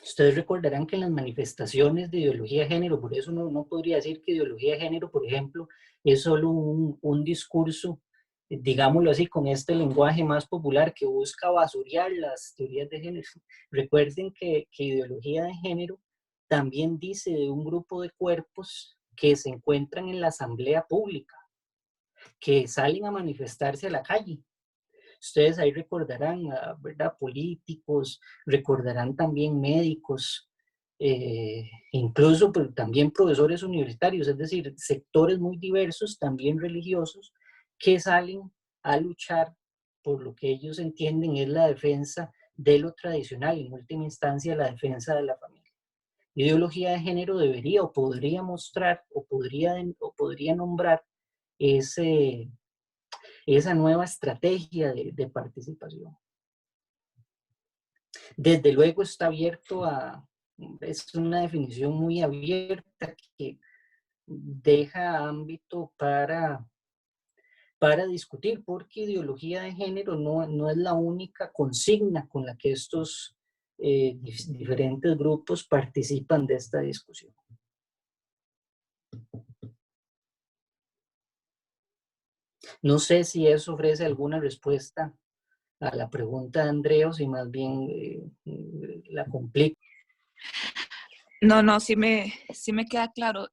Ustedes recordarán que en las manifestaciones de ideología de género, por eso no podría decir que ideología de género, por ejemplo, es solo un discurso, digámoslo así, con este lenguaje más popular que busca basurear las teorías de género. Recuerden que ideología de género también dice de un grupo de cuerpos que se encuentran en la asamblea pública, que salen a manifestarse a la calle. Ustedes ahí recordarán, ¿verdad?, políticos, recordarán también médicos, incluso también profesores universitarios, es decir, sectores muy diversos, también religiosos, que salen a luchar por lo que ellos entienden es la defensa de lo tradicional, en última instancia la defensa de la familia. Ideología de género debería o podría mostrar o podría nombrar esa nueva estrategia de participación. Desde luego está abierto es una definición muy abierta que deja ámbito para discutir, porque ideología de género no es la única consigna con la que estos diferentes grupos participan de esta discusión. No sé si eso ofrece alguna respuesta a la pregunta de Andrea o si más bien la complica. No, sí me queda claro.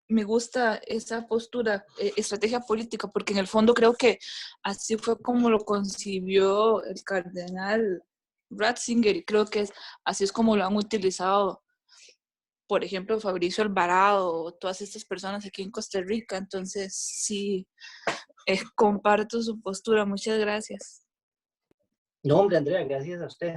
Me gusta esa postura, estrategia política, porque en el fondo creo que así fue como lo concibió el cardenal Ratzinger, y creo que así es como lo han utilizado, por ejemplo, Fabricio Alvarado o todas estas personas aquí en Costa Rica. Entonces, sí, comparto su postura. Muchas gracias. No, hombre, Andrea, gracias a usted.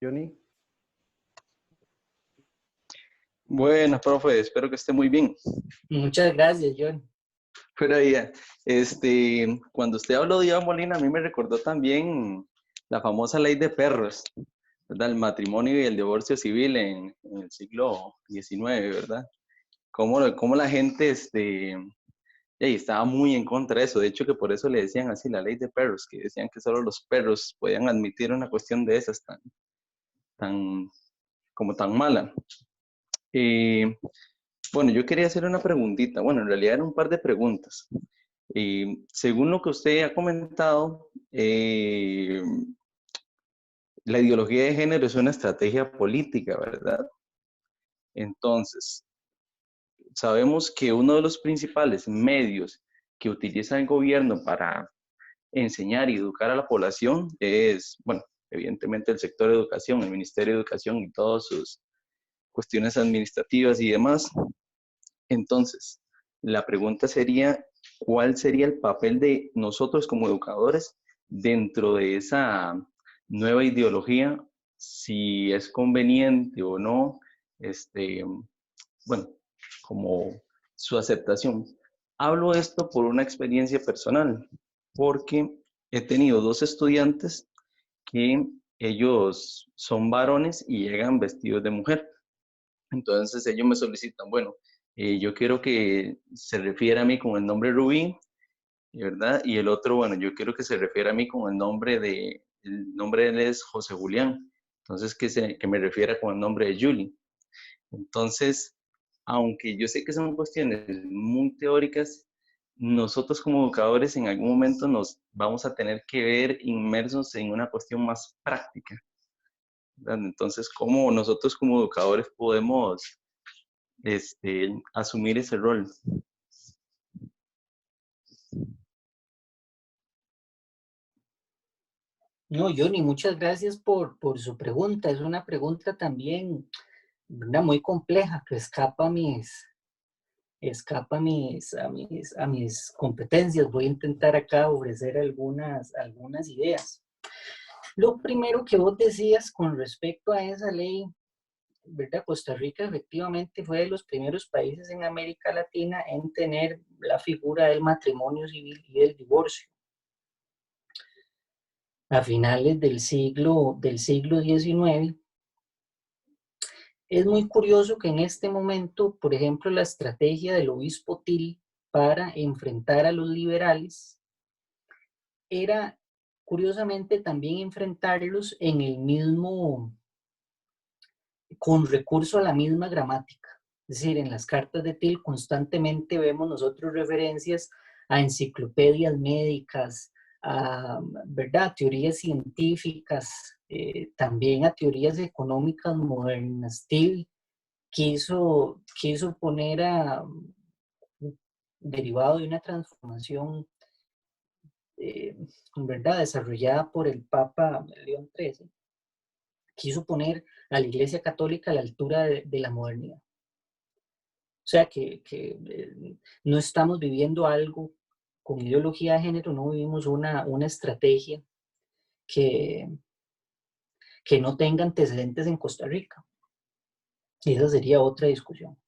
Johnny. Buenas, profe, espero que esté muy bien. Muchas gracias, John. Pero ya, cuando usted habló de Iván Molina, a mí me recordó también la famosa ley de perros, ¿verdad? El matrimonio y el divorcio civil en el siglo XIX, ¿verdad? Cómo la gente estaba muy en contra de eso. De hecho, que por eso le decían así la ley de perros, que decían que solo los perros podían admitir una cuestión de esas tan mala. Bueno, yo quería hacer una preguntita. Bueno, en realidad eran un par de preguntas. Según lo que usted ha comentado, la ideología de género es una estrategia política, ¿verdad? Entonces, sabemos que uno de los principales medios que utiliza el gobierno para enseñar y educar a la población es, bueno, evidentemente el sector de educación, el Ministerio de Educación y todas sus cuestiones administrativas y demás. Entonces, la pregunta sería, ¿cuál sería el papel de nosotros como educadores dentro de esa nueva ideología? Si es conveniente o no, bueno, como su aceptación. Hablo esto por una experiencia personal, porque he tenido 2 estudiantes que ellos son varones y llegan vestidos de mujer. Entonces ellos me solicitan, bueno, yo quiero que se refiera a mí con el nombre Rubí, ¿verdad? Y el otro, bueno, yo quiero que se refiera a mí con el nombre de él es José Julián. Entonces que me refiera con el nombre de Julie. Entonces, aunque yo sé que son cuestiones muy teóricas, nosotros como educadores en algún momento nos vamos a tener que ver inmersos en una cuestión más práctica, ¿verdad? Entonces, ¿cómo nosotros como educadores podemos asumir ese rol? No, Johnny, muchas gracias por su pregunta. Es una pregunta también, ¿verdad?, muy compleja, que a mis competencias. Voy a intentar acá ofrecer algunas ideas. Lo primero que vos decías con respecto a esa ley, ¿verdad? Costa Rica efectivamente fue de los primeros países en América Latina en tener la figura del matrimonio civil y del divorcio. A finales del siglo XIX. Es muy curioso que en este momento, por ejemplo, la estrategia del obispo Til para enfrentar a los liberales era, curiosamente, también enfrentarlos con recurso a la misma gramática. Es decir, en las cartas de Til constantemente vemos nosotros referencias a enciclopedias médicas, a, ¿verdad?, teorías científicas, también a teorías económicas modernas. Til quiso poner derivado de una transformación, ¿verdad?, desarrollada por el Papa León XIII, quiso poner a la Iglesia Católica a la altura de la modernidad. O sea que no estamos viviendo algo con ideología de género, no vivimos una estrategia que no tenga antecedentes en Costa Rica. Y esa sería otra discusión.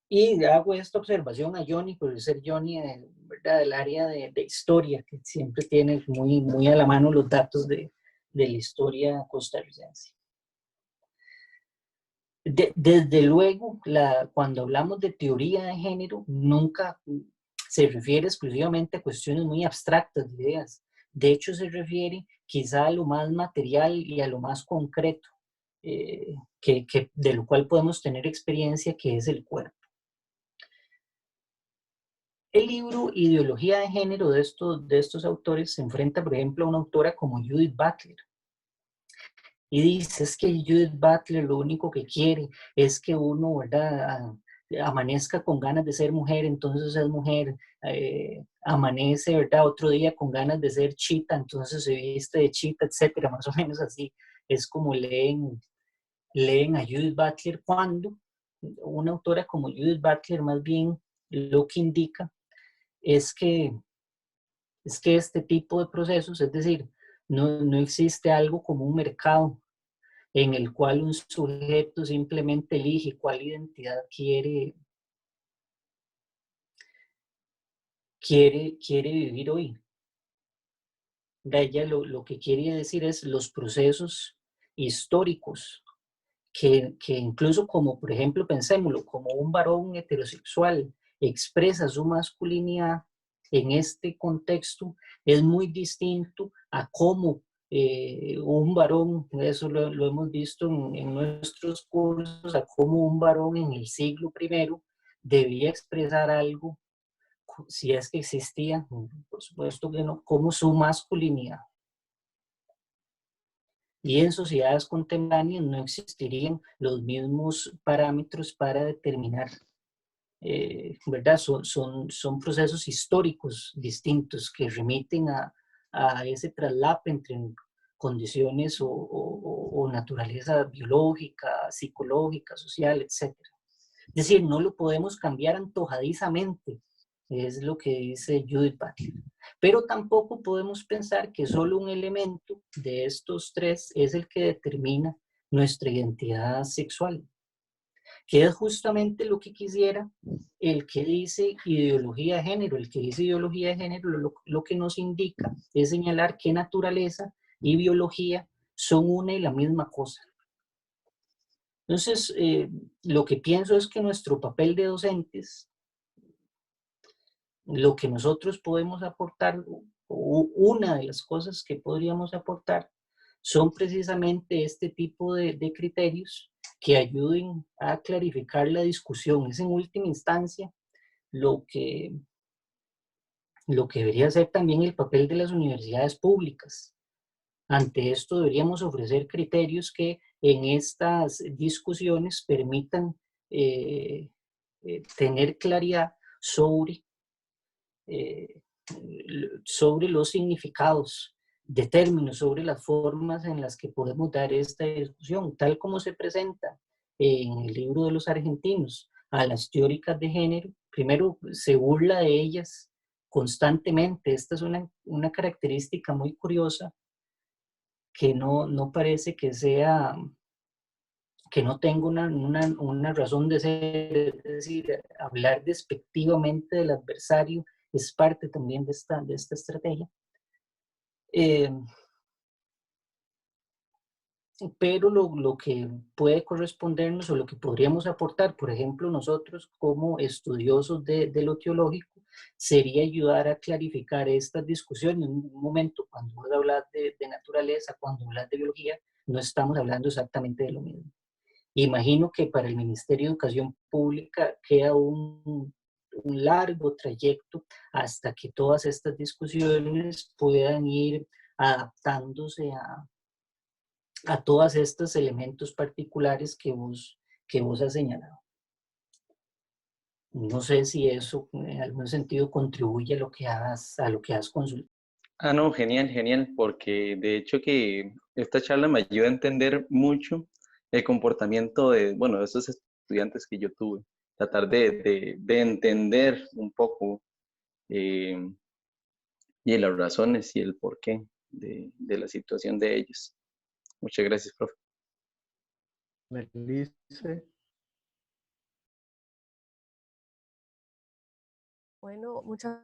Y hago esta observación a Johnny, por ser Johnny, ¿verdad?, del área de historia, que siempre tiene muy, muy a la mano los datos de la historia costarricense. Desde luego, cuando hablamos de teoría de género, nunca se refiere exclusivamente a cuestiones muy abstractas de ideas. De hecho, se refiere quizá a lo más material y a lo más concreto, de lo cual podemos tener experiencia, que es el cuerpo. El libro Ideología de Género de estos autores se enfrenta, por ejemplo, a una autora como Judith Butler. Y dice, es que Judith Butler lo único que quiere es que uno, ¿verdad?, amanezca con ganas de ser mujer, entonces es mujer, amanece, ¿verdad?, otro día con ganas de ser chita, entonces se viste de chita, etcétera, más o menos así. Es como leen a Judith Butler, cuando una autora como Judith Butler más bien lo que indica es que este tipo de procesos, es decir, no existe algo como un mercado en el cual un sujeto simplemente elige cuál identidad quiere vivir hoy. Ella lo que quiere decir es los procesos históricos que incluso, como por ejemplo, pensémoslo, como un varón heterosexual expresa su masculinidad en este contexto, es muy distinto a cómo un varón, eso lo hemos visto en nuestros cursos, a cómo un varón en el siglo I debía expresar algo, si es que existía, por supuesto que no, como su masculinidad. Y en sociedades contemporáneas no existirían los mismos parámetros para determinar, ¿verdad? Son procesos históricos distintos que remiten a ese traslape entre condiciones o naturaleza biológica, psicológica, social, etc. Es decir, no lo podemos cambiar antojadizamente, es lo que dice Judith Butler. Pero tampoco podemos pensar que solo un elemento de estos tres es el que determina nuestra identidad sexual, que es justamente lo que quisiera el que dice ideología de género. El que dice ideología de género lo que nos indica es señalar que naturaleza y biología son una y la misma cosa. Entonces, lo que pienso es que nuestro papel de docentes, lo que nosotros podemos aportar, o una de las cosas que podríamos aportar, son precisamente este tipo de criterios que ayuden a clarificar la discusión. Es en última instancia lo que debería ser también el papel de las universidades públicas. Ante esto deberíamos ofrecer criterios que en estas discusiones permitan tener claridad sobre los significados de términos, sobre las formas en las que podemos dar esta discusión, tal como se presenta en el libro de los argentinos a las teóricas de género. Primero, se burla de ellas constantemente. Esta es una característica muy curiosa que no parece que sea, que no tenga una razón de ser. Es decir, hablar despectivamente del adversario es parte también de esta estrategia. Pero lo que puede correspondernos o lo que podríamos aportar, por ejemplo, nosotros como estudiosos de lo teológico, sería ayudar a clarificar estas discusiones. En un momento, cuando vos hablas de naturaleza, cuando hablas de biología, no estamos hablando exactamente de lo mismo. Imagino que para el Ministerio de Educación Pública queda un largo trayecto hasta que todas estas discusiones puedan ir adaptándose a todos estos elementos particulares que vos has señalado. No sé si eso en algún sentido contribuye a lo que has consultado. Ah, no, genial, genial, porque de hecho que esta charla me ayuda a entender mucho el comportamiento de, bueno, de esos estudiantes que yo tuve. Tratar de entender un poco y las razones y el porqué de la situación de ellos. Muchas gracias, profe. Melissa. Bueno, muchas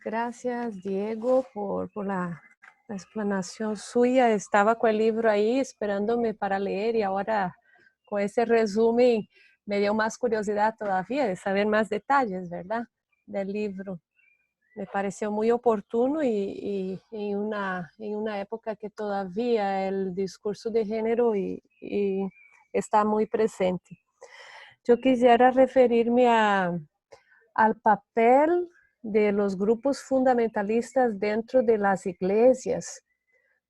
gracias, Diego, por la explanación suya. Estaba con el libro ahí esperándome para leer y ahora con ese resumen me dio más curiosidad todavía de saber más detalles, ¿verdad?, del libro. Me pareció muy oportuno y en una época que todavía el discurso de género está muy presente. Yo quisiera referirme al papel de los grupos fundamentalistas dentro de las iglesias,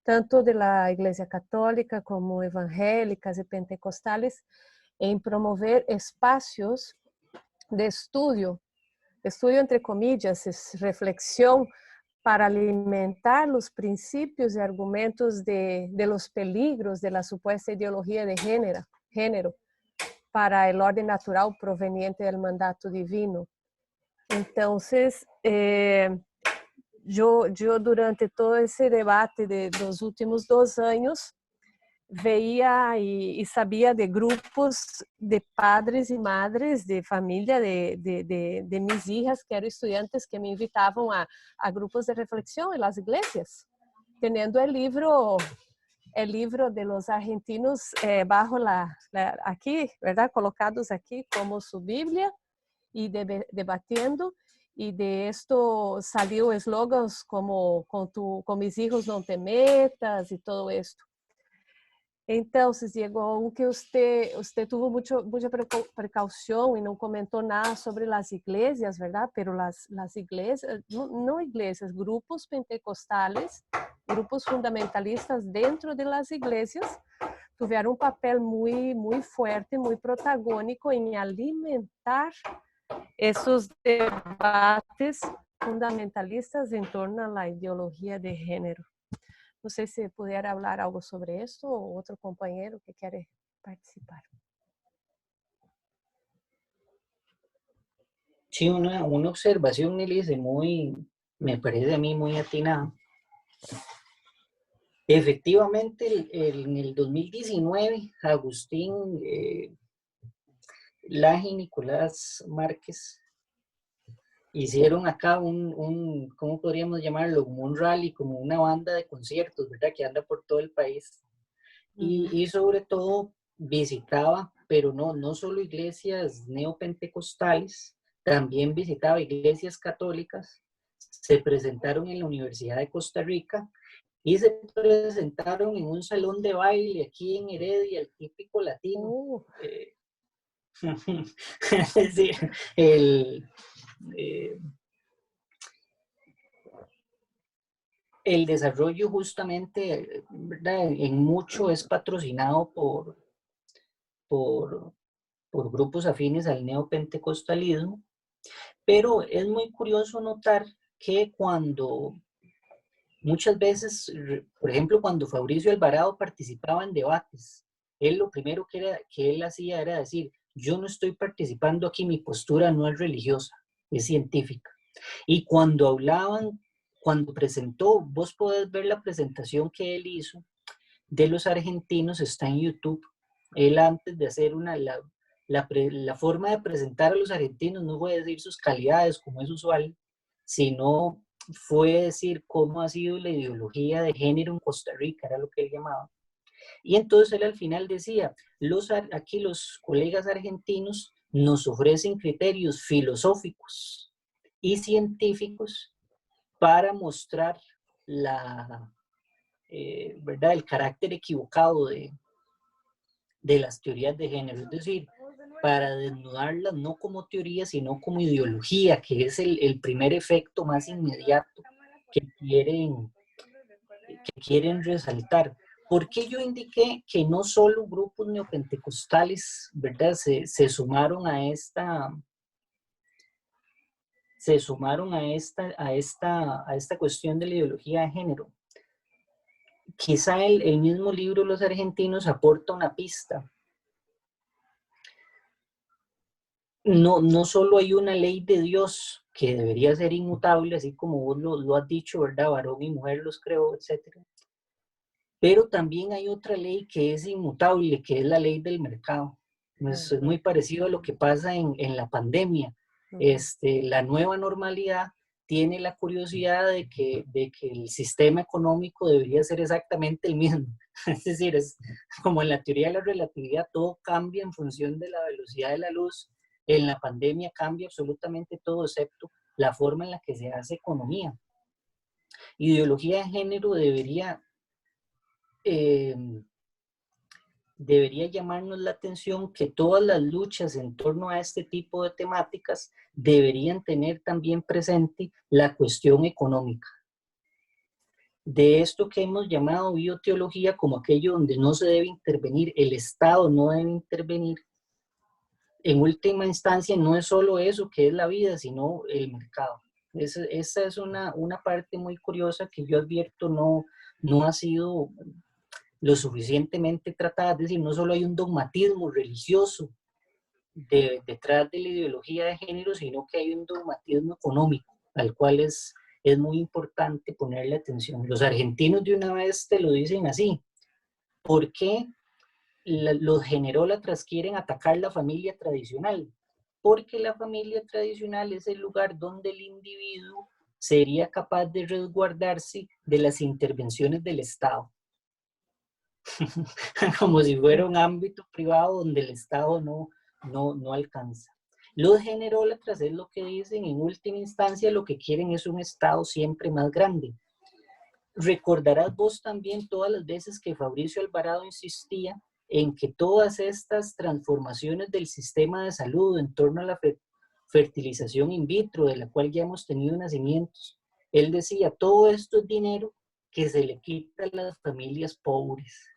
tanto de la Iglesia Católica como evangélicas y pentecostales, en promover espacios de estudio entre comillas, es reflexión para alimentar los principios y argumentos de los peligros de la supuesta ideología de género para el orden natural proveniente del mandato divino. Entonces, yo durante todo ese debate de los últimos 2 años, veía y sabía de grupos de padres y madres de familia de mis hijas, que eran estudiantes, que me invitaban a grupos de reflexión en las iglesias, teniendo el libro de los argentinos bajo aquí, ¿verdad?, colocados aquí como su Biblia y debatiendo. Y de esto salió eslogans como con mis hijos no te metas y todo esto. Entonces, Diego, aunque usted tuvo mucha precaución y no comentó nada sobre las iglesias, ¿verdad? Pero las iglesias, no iglesias, grupos pentecostales, grupos fundamentalistas dentro de las iglesias, tuvieron un papel muy, muy fuerte, muy protagónico en alimentar esos debates fundamentalistas en torno a la ideología de género. No sé si pudiera hablar algo sobre esto o otro compañero que quiere participar. Sí, una observación, Elise, me parece a mí muy atinada. Efectivamente, en el 2019, Agustín Laje y Nicolás Márquez hicieron acá ¿cómo podríamos llamarlo? Como un rally, como una banda de conciertos, ¿verdad? Que anda por todo el país. Y sobre todo visitaba, pero no solo iglesias neopentecostales, también visitaba iglesias católicas. Se presentaron en la Universidad de Costa Rica y se presentaron en un salón de baile aquí en Heredia, el típico latino. Es decir, el desarrollo justamente, ¿verdad? En mucho es patrocinado por grupos afines al neopentecostalismo, pero es muy curioso notar que cuando muchas veces, por ejemplo, cuando Fabricio Alvarado participaba en debates, él lo primero que él hacía era decir, yo no estoy participando aquí, mi postura no es religiosa, es científica. Y cuando hablaban, cuando presentó, vos podés ver la presentación que él hizo de los argentinos, está en YouTube. Él antes de hacer la forma de presentar a los argentinos no fue decir sus calidades como es usual, sino fue decir cómo ha sido la ideología de género en Costa Rica, era lo que él llamaba. Y entonces él al final decía, aquí los colegas argentinos nos ofrecen criterios filosóficos y científicos para mostrar ¿verdad? El carácter equivocado de las teorías de género, es decir, para desnudarlas no como teoría, sino como ideología, que es el primer efecto más inmediato que quieren resaltar. ¿Por qué yo indiqué que no solo grupos neopentecostales, ¿verdad? se sumaron a esta cuestión de la ideología de género? Quizá el mismo libro Los Argentinos aporta una pista. No solo hay una ley de Dios que debería ser inmutable, así como vos lo has dicho, ¿verdad? Varón y mujer los creó, etc. Pero también hay otra ley que es inmutable, que es la ley del mercado. Es muy parecido a lo que pasa en la pandemia. La nueva normalidad tiene la curiosidad de que el sistema económico debería ser exactamente el mismo. Es decir, es como en la teoría de la relatividad, todo cambia en función de la velocidad de la luz. En la pandemia cambia absolutamente todo, excepto la forma en la que se hace economía. Ideología de género debería llamarnos la atención que todas las luchas en torno a este tipo de temáticas deberían tener también presente la cuestión económica. De esto que hemos llamado bioteología como aquello donde no se debe intervenir, el Estado no debe intervenir. En última instancia no es solo eso que es la vida, sino el mercado. Esa es una parte muy curiosa que yo advierto no ha sido lo suficientemente tratada. Es decir, no solo hay un dogmatismo religioso detrás de la ideología de género, sino que hay un dogmatismo económico, al cual es muy importante ponerle atención. Los argentinos de una vez te lo dicen así. ¿Por qué los generólatras quieren atacar la familia tradicional? Porque la familia tradicional es el lugar donde el individuo sería capaz de resguardarse de las intervenciones del Estado. Como si fuera un ámbito privado donde el Estado no alcanza. Los generólatras es lo que dicen, en última instancia lo que quieren es un Estado siempre más grande. Recordarás vos también todas las veces que Fabricio Alvarado insistía en que todas estas transformaciones del sistema de salud en torno a la fertilización in vitro, de la cual ya hemos tenido nacimientos, él decía, todo esto es dinero que se le quita a las familias pobres.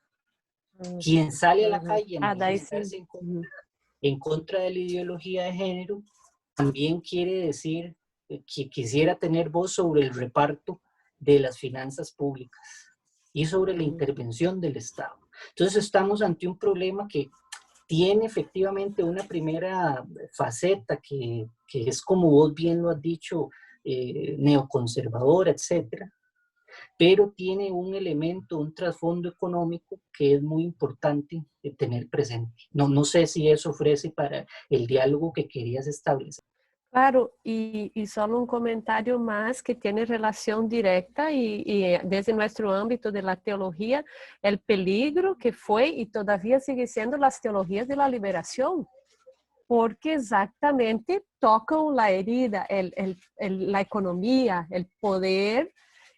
Quien sale a la calle a manifestarse en contra de la ideología de género también quiere decir que quisiera tener voz sobre el reparto de las finanzas públicas y sobre la intervención del Estado. Entonces estamos ante un problema que tiene efectivamente una primera faceta que es, como vos bien lo has dicho, neoconservadora, etcétera, pero tiene un elemento, un trasfondo económico que es muy importante tener presente. No sé si eso ofrece para el diálogo que querías establecer. Claro, y solo un comentario más que tiene relación directa y desde nuestro ámbito de la teología, el peligro que fue y todavía sigue siendo las teologías de la liberación, porque exactamente tocan la herida, la economía, el poder,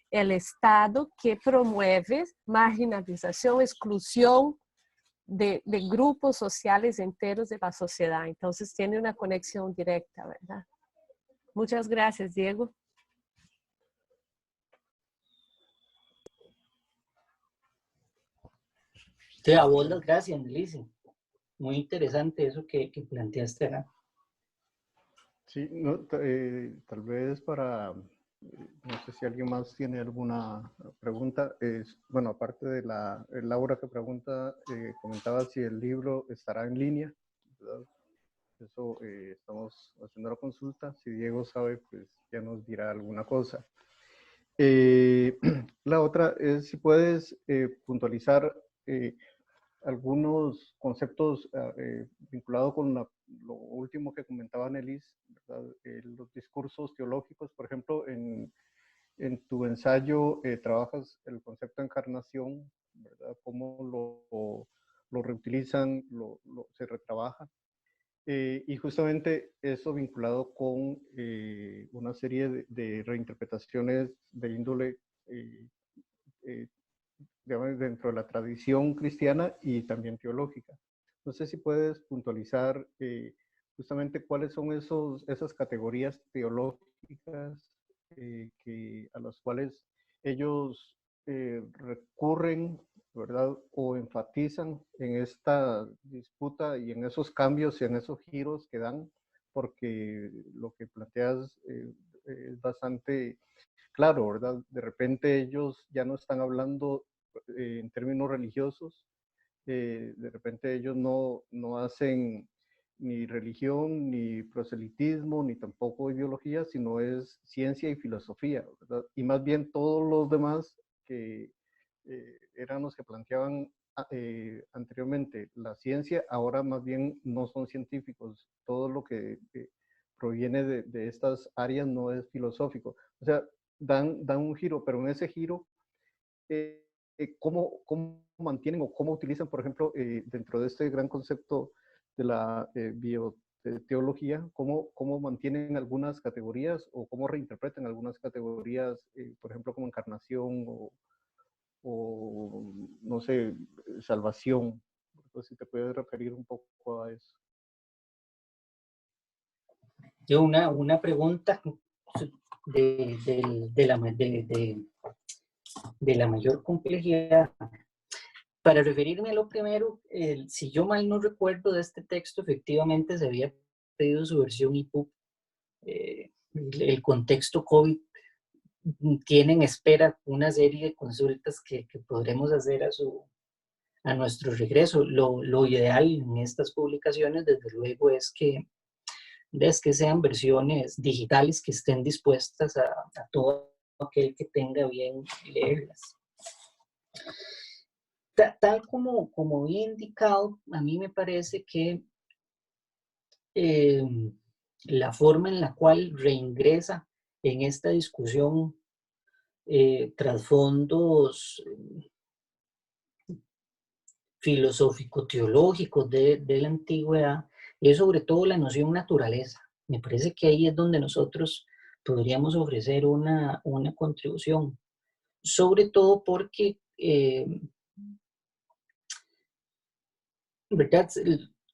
el Estado que promueve marginalización, exclusión de grupos sociales enteros de la sociedad. Entonces tiene una conexión directa, ¿verdad? Muchas gracias, Diego. Te a vos las gracias, Nelly. Muy interesante eso que planteaste acá. Sí, no, tal vez para, no sé si alguien más tiene alguna pregunta. Bueno, aparte de Laura que pregunta, comentaba si el libro estará en línea, ¿verdad? Eso estamos haciendo la consulta. Si Diego sabe, pues ya nos dirá alguna cosa. La otra es si puedes puntualizar algunos conceptos vinculados con lo último que comentaba Nelis, ¿verdad? Los discursos teológicos, por ejemplo, en tu ensayo trabajas el concepto de encarnación, ¿verdad? Cómo lo reutilizan, se retrabaja. Y justamente eso vinculado con una serie de reinterpretaciones de índole digamos, dentro de la tradición cristiana y también teológica. No sé si puedes puntualizar justamente cuáles son esas categorías teológicas a las cuales ellos recurren, ¿verdad? O enfatizan en esta disputa y en esos cambios y en esos giros que dan, porque lo que planteas es bastante claro, ¿verdad? De repente ellos ya no están hablando en términos religiosos, de repente ellos no hacen ni religión, ni proselitismo, ni tampoco ideología, sino es ciencia y filosofía, ¿verdad? Y más bien todos los demás que eran los que planteaban anteriormente la ciencia, ahora más bien no son científicos. Todo lo que proviene de estas áreas no es filosófico. O sea, dan un giro, pero en ese giro, ¿cómo mantienen o cómo utilizan, por ejemplo, dentro de este gran concepto de la bioteología, cómo mantienen algunas categorías o cómo reinterpretan algunas categorías, por ejemplo, como encarnación o no sé, salvación? Entonces, si te puedes referir un poco a eso. Yo una pregunta de la mayor complejidad. Para referirme a lo primero, si yo mal no recuerdo de este texto, efectivamente se había pedido su versión EPUB. El contexto COVID tiene en espera una serie de consultas que podremos hacer a nuestro regreso. Lo ideal en estas publicaciones, desde luego, es que sean versiones digitales que estén dispuestas a todo aquel que tenga bien leerlas. Tal como bien indicado, a mí me parece que la forma en la cual reingresa en esta discusión trasfondos filosófico-teológicos de la antigüedad es sobre todo la noción naturaleza. Me parece que ahí es donde nosotros podríamos ofrecer una contribución, sobre todo porque ¿verdad?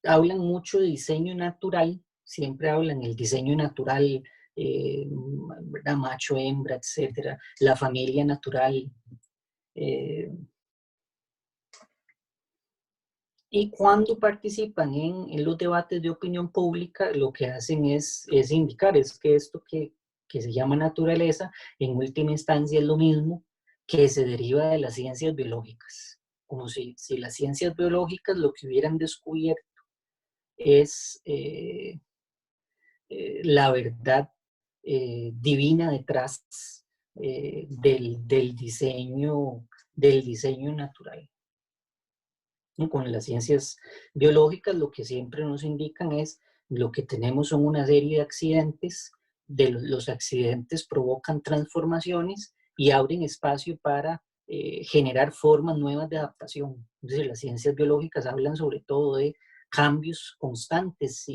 Hablan mucho de diseño natural, siempre hablan el diseño natural, ¿verdad? Macho, hembra, etcétera, la familia natural. Y cuando participan en los debates de opinión pública, lo que hacen es indicar, es que esto que que se llama naturaleza, en última instancia es lo mismo que se deriva de las ciencias biológicas. Como si las ciencias biológicas lo que hubieran descubierto es la verdad divina detrás del diseño natural. ¿No? Con las ciencias biológicas lo que siempre nos indican es lo que tenemos son una serie de accidentes, los accidentes provocan transformaciones y abren espacio para generar formas nuevas de adaptación. Entonces las ciencias biológicas hablan sobre todo de cambios constantes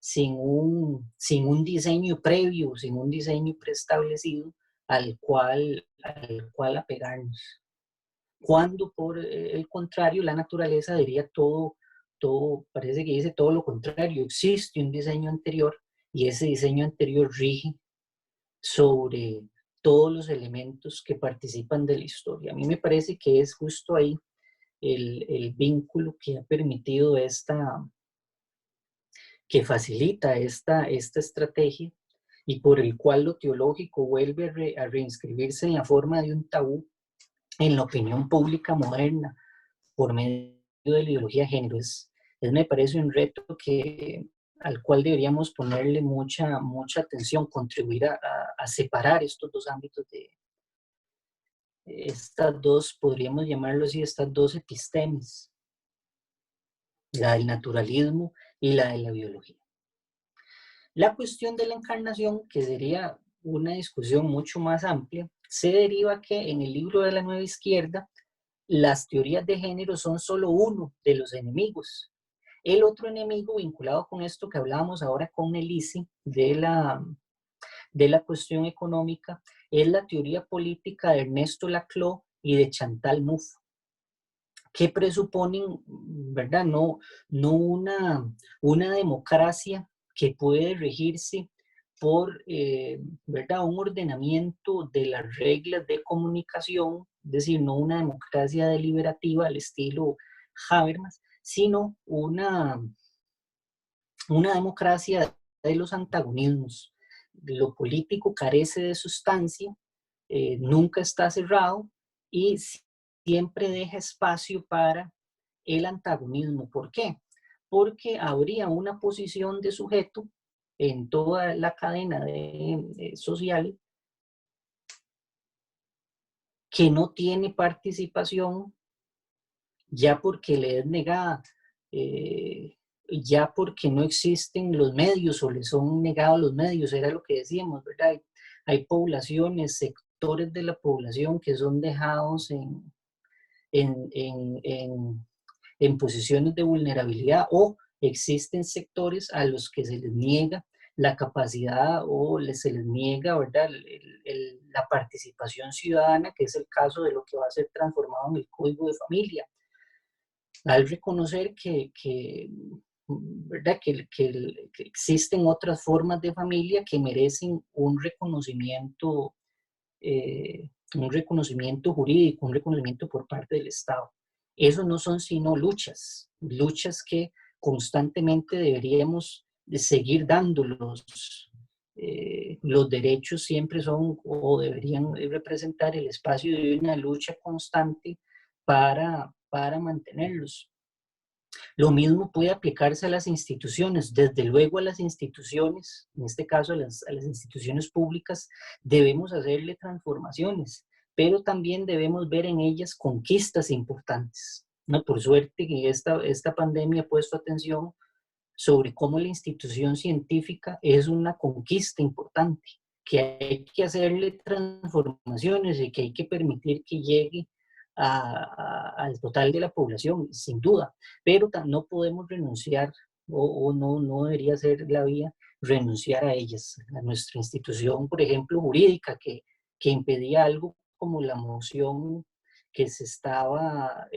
sin un diseño previo, sin un diseño preestablecido al cual apegarnos. Cuando por el contrario la naturaleza diría todo, parece que dice todo lo contrario, existe un diseño anterior y ese diseño anterior rige sobre todos los elementos que participan de la historia. A mí me parece que es justo ahí el vínculo que ha permitido que facilita esta estrategia y por el cual lo teológico vuelve a reinscribirse en la forma de un tabú en la opinión pública moderna por medio de la ideología de género. Me parece un reto al cual deberíamos ponerle mucha atención, contribuir a separar estos dos ámbitos de estas dos, podríamos llamarlo así, estas dos epistemes, la del naturalismo y la de la biología. La cuestión de la encarnación, que sería una discusión mucho más amplia, se deriva que en el libro de la Nueva Izquierda las teorías de género son solo uno de los enemigos. El otro enemigo vinculado con esto que hablábamos ahora con Elise de la cuestión económica es la teoría política de Ernesto Laclau y de Chantal Mouffe, que presuponen, ¿verdad? No una democracia que puede regirse por, ¿verdad? Un ordenamiento de las reglas de comunicación, es decir, no una democracia deliberativa al estilo Habermas, sino una democracia de los antagonismos. Lo político carece de sustancia, nunca está cerrado y siempre deja espacio para el antagonismo. ¿Por qué? Porque habría una posición de sujeto en toda la cadena social que no tiene participación ya porque le es negada, ya porque no existen los medios o le son negados los medios, era lo que decíamos, ¿verdad? Hay poblaciones, sectores de la población que son dejados en posiciones de vulnerabilidad o existen sectores a los que se les niega la capacidad o se les niega, ¿verdad? La participación ciudadana, que es el caso de lo que va a ser transformado en el Código de Familia. Al reconocer ¿verdad? que existen otras formas de familia que merecen un reconocimiento jurídico, un reconocimiento por parte del Estado. Eso no son sino luchas que constantemente deberíamos de seguir dándolos. Los derechos siempre son o deberían representar el espacio de una lucha constante para mantenerlos. Lo mismo puede aplicarse a las instituciones. Desde luego a las instituciones, en este caso a las instituciones públicas, debemos hacerle transformaciones, pero también debemos ver en ellas conquistas importantes. ¿No? Por suerte que esta pandemia ha puesto atención sobre cómo la institución científica es una conquista importante, que hay que hacerle transformaciones y que hay que permitir que llegue al total de la población, sin duda, pero no podemos renunciar o no debería ser la vía renunciar a ellas, a nuestra institución, por ejemplo, jurídica, que impedía algo como la moción que se estaba,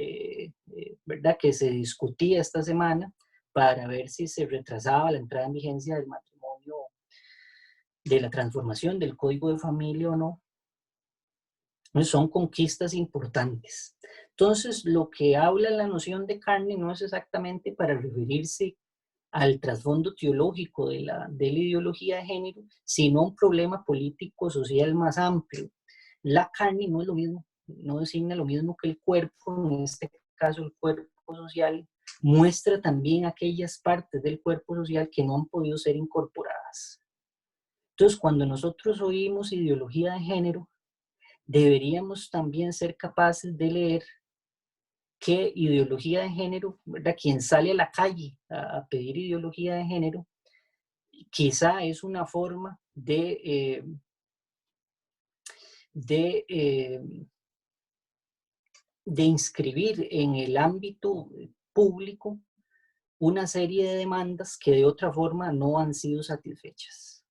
¿verdad?, que se discutía esta semana para ver si se retrasaba la entrada en vigencia del matrimonio, de la transformación del Código de Familia o no. Son conquistas importantes. Entonces, lo que habla la noción de carne no es exactamente para referirse al trasfondo teológico de la ideología de género, sino un problema político social más amplio. La carne no es lo mismo, no designa lo mismo que el cuerpo, en este caso el cuerpo social, muestra también aquellas partes del cuerpo social que no han podido ser incorporadas. Entonces, cuando nosotros oímos ideología de género, deberíamos también ser capaces de leer que ideología de género, ¿verdad? Quien sale a la calle a pedir ideología de género, quizá es una forma de inscribir en el ámbito público una serie de demandas que de otra forma no han sido satisfechas,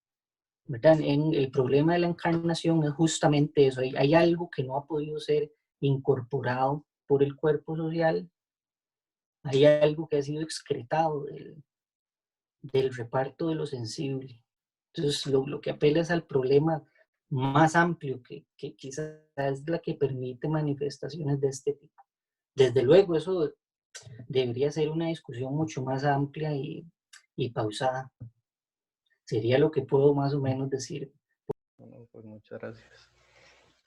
¿verdad? El problema de la encarnación es justamente eso, hay algo que no ha podido ser incorporado por el cuerpo social, hay algo que ha sido excretado del reparto de lo sensible. Entonces, lo que apela es al problema más amplio que quizás es la que permite manifestaciones de este tipo. Desde luego, eso debería ser una discusión mucho más amplia y pausada. Sería lo que puedo más o menos decir. Bueno, pues muchas gracias.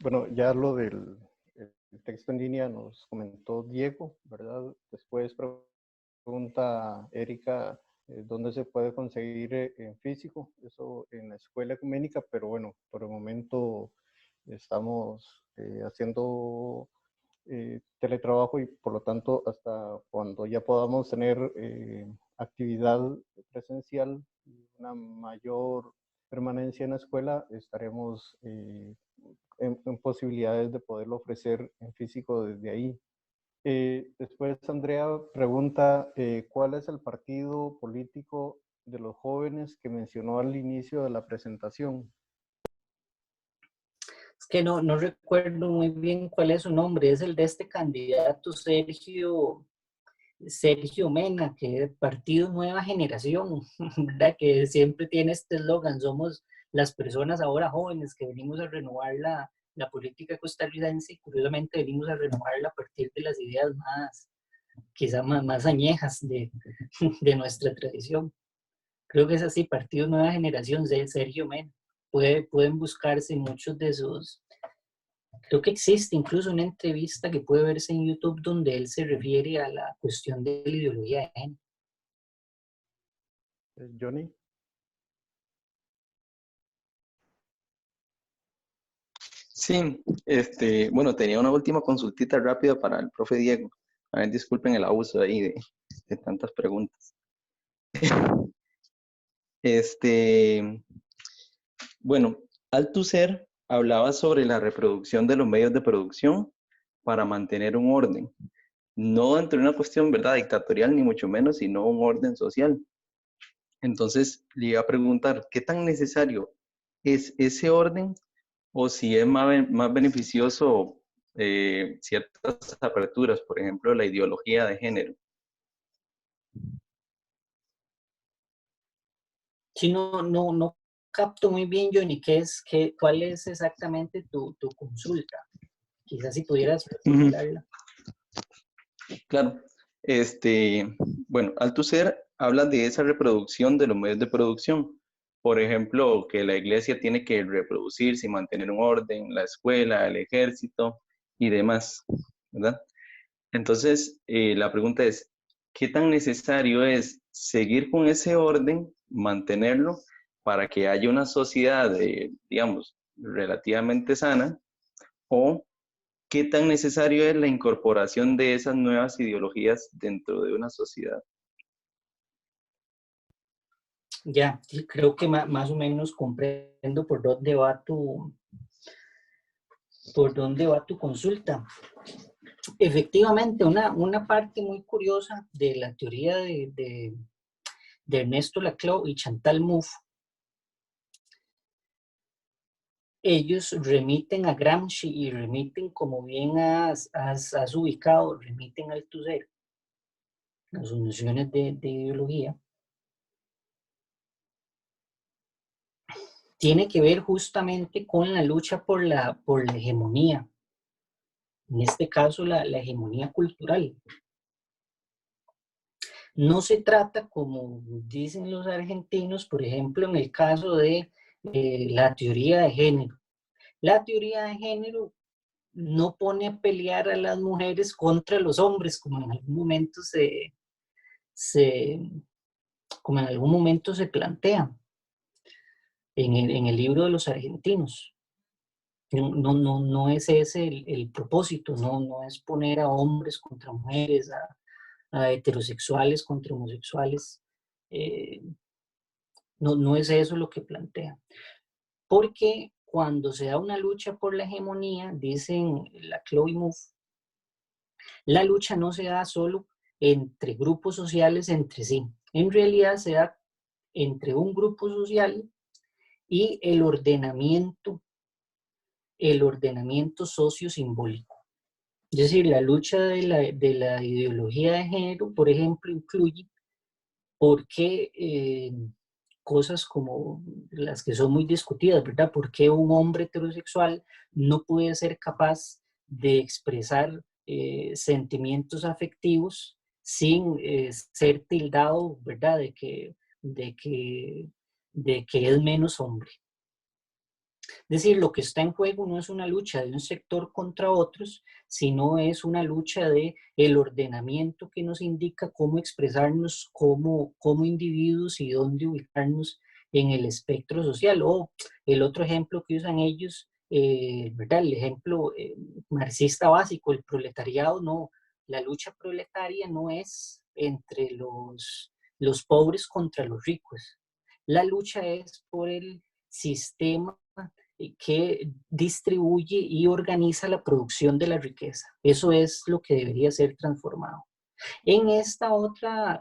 Bueno, ya lo del el texto en línea nos comentó Diego, ¿verdad? Después pregunta Erika, ¿dónde se puede conseguir en físico? Eso en la escuela ecuménica, pero bueno, por el momento estamos haciendo teletrabajo y por lo tanto hasta cuando ya podamos tener actividad presencial y una mayor permanencia en la escuela, estaremos en posibilidades de poderlo ofrecer en físico desde ahí. Después Andrea pregunta, ¿cuál es el partido político de los jóvenes que mencionó al inicio de la presentación? Es que no recuerdo muy bien cuál es su nombre, es el de este candidato Sergio Mena, que es Partido Nueva Generación, ¿verdad? Que siempre tiene este eslogan, somos las personas ahora jóvenes que venimos a renovar la política costarricense y curiosamente venimos a renovarla a partir de las ideas quizá más añejas de nuestra tradición. Creo que es así, Partido Nueva Generación de Sergio Mena. Pueden buscarse muchos de esos. Creo que existe incluso una entrevista que puede verse en YouTube donde él se refiere a la cuestión de la ideología de género. Johnny. Sí, bueno, tenía una última consultita rápida para el profe Diego. A ver, disculpen el abuso ahí de tantas preguntas. Bueno, Althusser hablaba sobre la reproducción de los medios de producción para mantener un orden. No dentro de una cuestión, ¿verdad?, dictatorial, ni mucho menos, sino un orden social. Entonces, le iba a preguntar, ¿qué tan necesario es ese orden? O si es más beneficioso ciertas aperturas, por ejemplo, la ideología de género. Sí, no capto muy bien, Johnny, cuál es exactamente tu consulta. Quizás si pudieras formularla. Claro. Bueno, Althusser habla de esa reproducción de los medios de producción. Por ejemplo, que la iglesia tiene que reproducirse y mantener un orden, la escuela, el ejército y demás, ¿verdad? Entonces, la pregunta es, ¿qué tan necesario es seguir con ese orden, mantenerlo, para que haya una sociedad, digamos, relativamente sana? ¿O qué tan necesario es la incorporación de esas nuevas ideologías dentro de una sociedad? Ya, sí, creo que más o menos comprendo por dónde va tu consulta. Efectivamente, una parte muy curiosa de la teoría de Ernesto Laclau y Chantal Mouffe, ellos remiten a Gramsci y remiten, como bien has ubicado, remiten al Althusser, a sus nociones de ideología. Tiene que ver justamente con la lucha por la hegemonía, en este caso la hegemonía cultural. No se trata, como dicen los argentinos, por ejemplo, en el caso de la teoría de género. La teoría de género no pone a pelear a las mujeres contra los hombres, como en algún momento como en algún momento se plantea en el libro de los argentinos. No es ese el propósito, no es poner a hombres contra mujeres, a heterosexuales contra homosexuales. No es eso lo que plantea. Porque cuando se da una lucha por la hegemonía, dicen la Chloe Mouffe, la lucha no se da solo entre grupos sociales entre sí. En realidad se da entre un grupo social y el ordenamiento sociosimbólico. Es decir, la lucha de la ideología de género, por ejemplo, incluye por qué cosas como las que son muy discutidas, ¿verdad? ¿Por qué un hombre heterosexual no puede ser capaz de expresar sentimientos afectivos sin ser tildado, ¿verdad? De que es menos hombre? Es decir, lo que está en juego no es una lucha de un sector contra otros, sino es una lucha de el ordenamiento que nos indica cómo expresarnos como individuos y dónde ubicarnos en el espectro social. O el otro ejemplo que usan ellos, ¿verdad? El ejemplo marxista básico, el proletariado, no, la lucha proletaria no es entre los pobres contra los ricos. La lucha es por el sistema que distribuye y organiza la producción de la riqueza. Eso es lo que debería ser transformado. En esta otra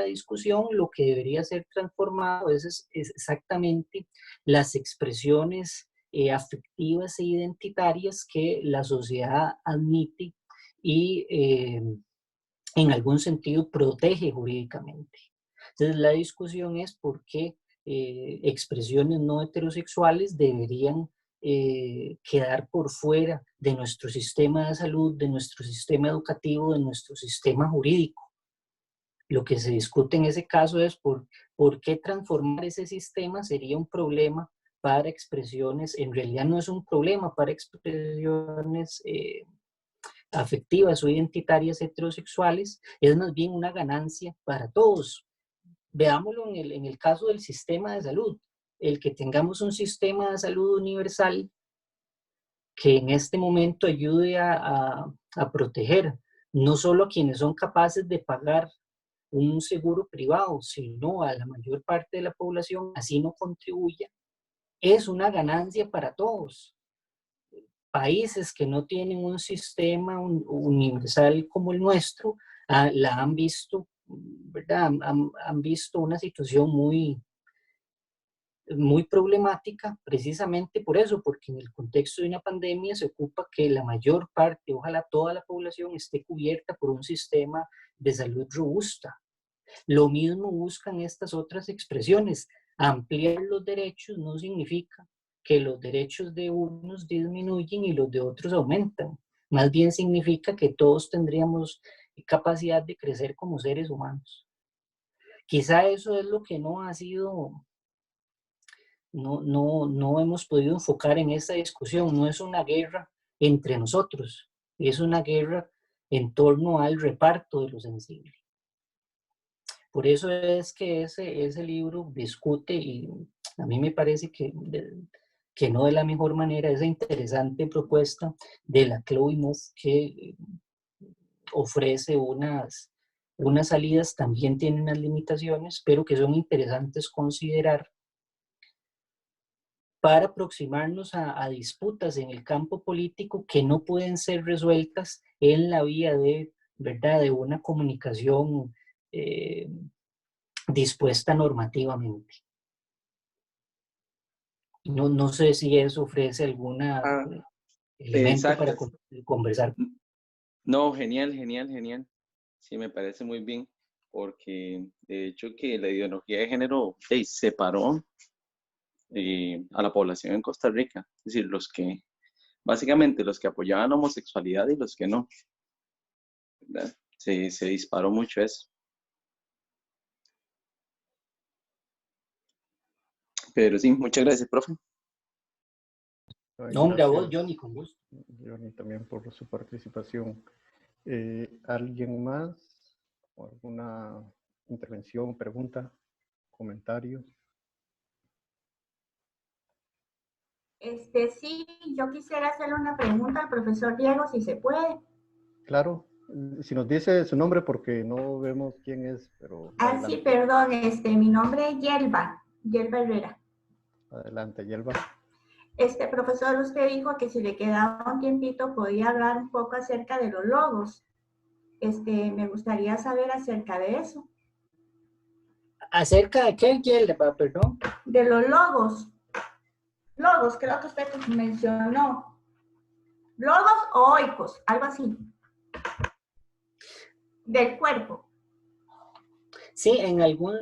discusión, lo que debería ser transformado es exactamente las expresiones afectivas e identitarias que la sociedad admite y en algún sentido protege jurídicamente. Entonces la discusión es por qué expresiones no heterosexuales deberían quedar por fuera de nuestro sistema de salud, de nuestro sistema educativo, de nuestro sistema jurídico. Lo que se discute en ese caso es por qué transformar ese sistema sería un problema para expresiones, en realidad no es un problema para expresiones afectivas o identitarias heterosexuales, es más bien una ganancia para todos. Veámoslo en el caso del sistema de salud. El que tengamos un sistema de salud universal que en este momento ayude a proteger no solo a quienes son capaces de pagar un seguro privado, sino a la mayor parte de la población, así no contribuya, es una ganancia para todos. Países que no tienen un sistema universal como el nuestro, la han visto, ¿verdad? Han visto una situación muy problemática precisamente por eso, porque en el contexto de una pandemia se ocupa que la mayor parte, ojalá toda la población esté cubierta por un sistema de salud robusta. Lo mismo buscan estas otras expresiones. Ampliar los derechos no significa que los derechos de unos disminuyen y los de otros aumentan. Más bien significa que todos tendríamos capacidad de crecer como seres humanos. Quizá eso es lo que no ha sido, no hemos podido enfocar en esta discusión. No es una guerra entre nosotros, es una guerra en torno al reparto de lo sensible. Por eso es que ese libro discute, y a mí me parece que no de la mejor manera, esa interesante propuesta de la Chloe Mouffe, que ofrece unas salidas, también tiene unas limitaciones, pero que son interesantes considerar para aproximarnos a disputas en el campo político que no pueden ser resueltas en la vía de, ¿verdad?, de una comunicación dispuesta normativamente. No sé si eso ofrece alguna elemento exacto. para conversar. No, genial. Sí, me parece muy bien, porque de hecho que la ideología de género separó a la población en Costa Rica. Es decir, básicamente los que apoyaban la homosexualidad y los que no, ¿verdad? Se disparó mucho eso. Pero sí, muchas gracias, profe. No, hombre, a vos, Gracias, Johnny, con gusto. Johnny, también por su participación. ¿Alguien más? ¿Alguna intervención, pregunta, comentario? Sí, yo quisiera hacerle una pregunta al profesor Diego, si se puede. Claro, si nos dice su nombre porque no vemos quién es, pero Ah, sí, adelante, perdón, mi nombre es Yelva Herrera. adelante, Yelva. Profesor, usted dijo que si le quedaba un tiempito podía hablar un poco acerca de los logos. Me gustaría saber acerca de eso. ¿Acerca de qué, Yelva? Perdón. De los logos. Logos, creo que usted mencionó. Logos o oikos, algo así. Del cuerpo. Sí, en algún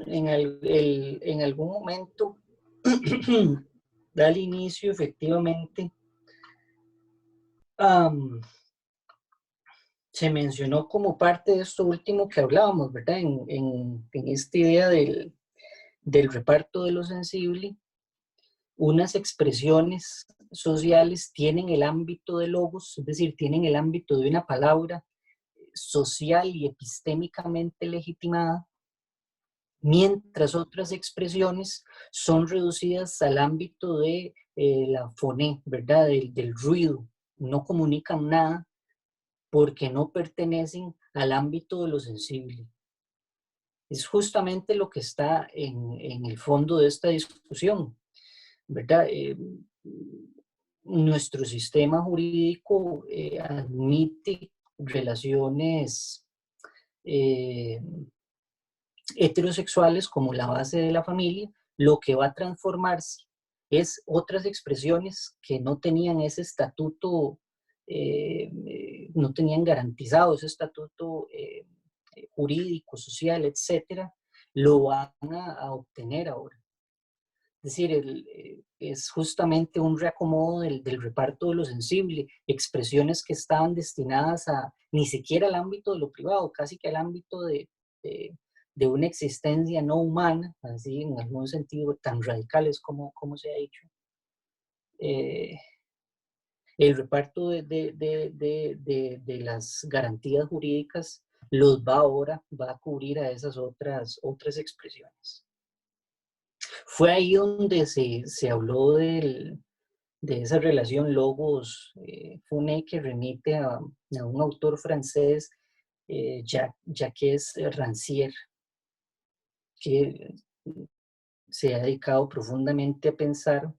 momento da el inicio, efectivamente. Se mencionó como parte de esto último que hablábamos, ¿verdad? En esta idea del reparto de lo sensible, unas expresiones sociales tienen el ámbito de logos, es decir, tienen el ámbito de una palabra social y epistémicamente legitimada, mientras otras expresiones son reducidas al ámbito de la foné, ¿verdad? Del ruido, no comunican nada porque no pertenecen al ámbito de lo sensible. Es justamente lo que está en el fondo de esta discusión, ¿verdad? Nuestro sistema jurídico admite relaciones heterosexuales como la base de la familia. Lo que va a transformarse es otras expresiones que no tenían ese estatuto, no tenían garantizado ese estatuto jurídico, social, etcétera, lo van a obtener ahora. Es decir, es justamente un reacomodo del reparto de lo sensible, expresiones que estaban destinadas a ni siquiera al ámbito de lo privado, casi que al ámbito de una existencia no humana, así en algún sentido tan radicales como se ha dicho. El reparto de las garantías jurídicas los va a cubrir a esas otras expresiones. Fue ahí donde se habló de esa relación logos-funé que remite a un autor francés, Jacques Rancière, que se ha dedicado profundamente a pensar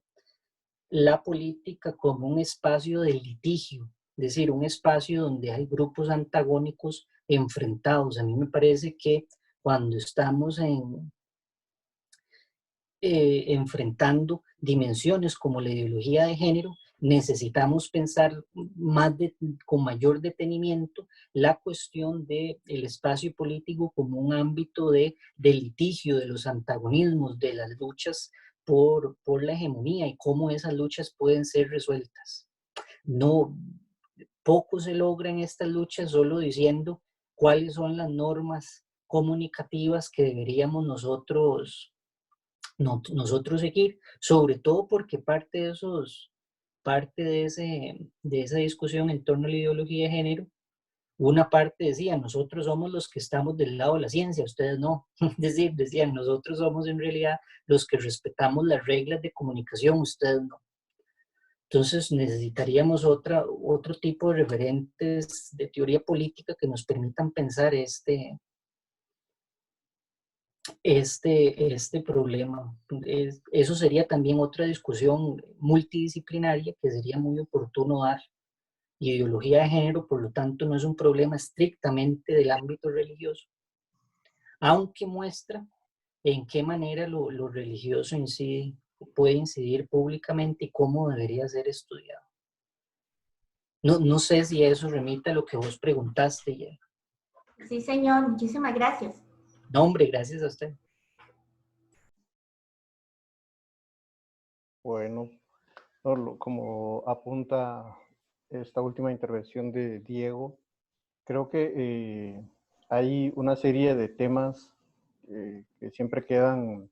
la política como un espacio de litigio, es decir, un espacio donde hay grupos antagónicos enfrentados. A mí me parece que cuando estamos enfrentando dimensiones como la ideología de género, necesitamos pensar con mayor detenimiento la cuestión del espacio político como un ámbito de litigio, de los antagonismos, de las luchas por la hegemonía y cómo esas luchas pueden ser resueltas. No, poco se logra en estas luchas solo diciendo cuáles son las normas comunicativas que deberíamos nosotros seguir, sobre todo porque parte de esa discusión en torno a la ideología de género, una parte decía, nosotros somos los que estamos del lado de la ciencia, ustedes no. Es decir, decían, nosotros somos en realidad los que respetamos las reglas de comunicación, ustedes no. Entonces necesitaríamos otro tipo de referentes de teoría política que nos permitan pensar este problema. Eso sería también otra discusión multidisciplinaria que sería muy oportuno dar. Ideología de género, por lo tanto, no es un problema estrictamente del ámbito religioso, aunque muestra en qué manera lo religioso puede incidir públicamente y cómo debería ser estudiado. No sé si eso remite a lo que vos preguntaste ya. Sí, señor, muchísimas gracias. No, hombre, gracias a usted. Bueno, como apunta esta última intervención de Diego, creo que hay una serie de temas que siempre quedan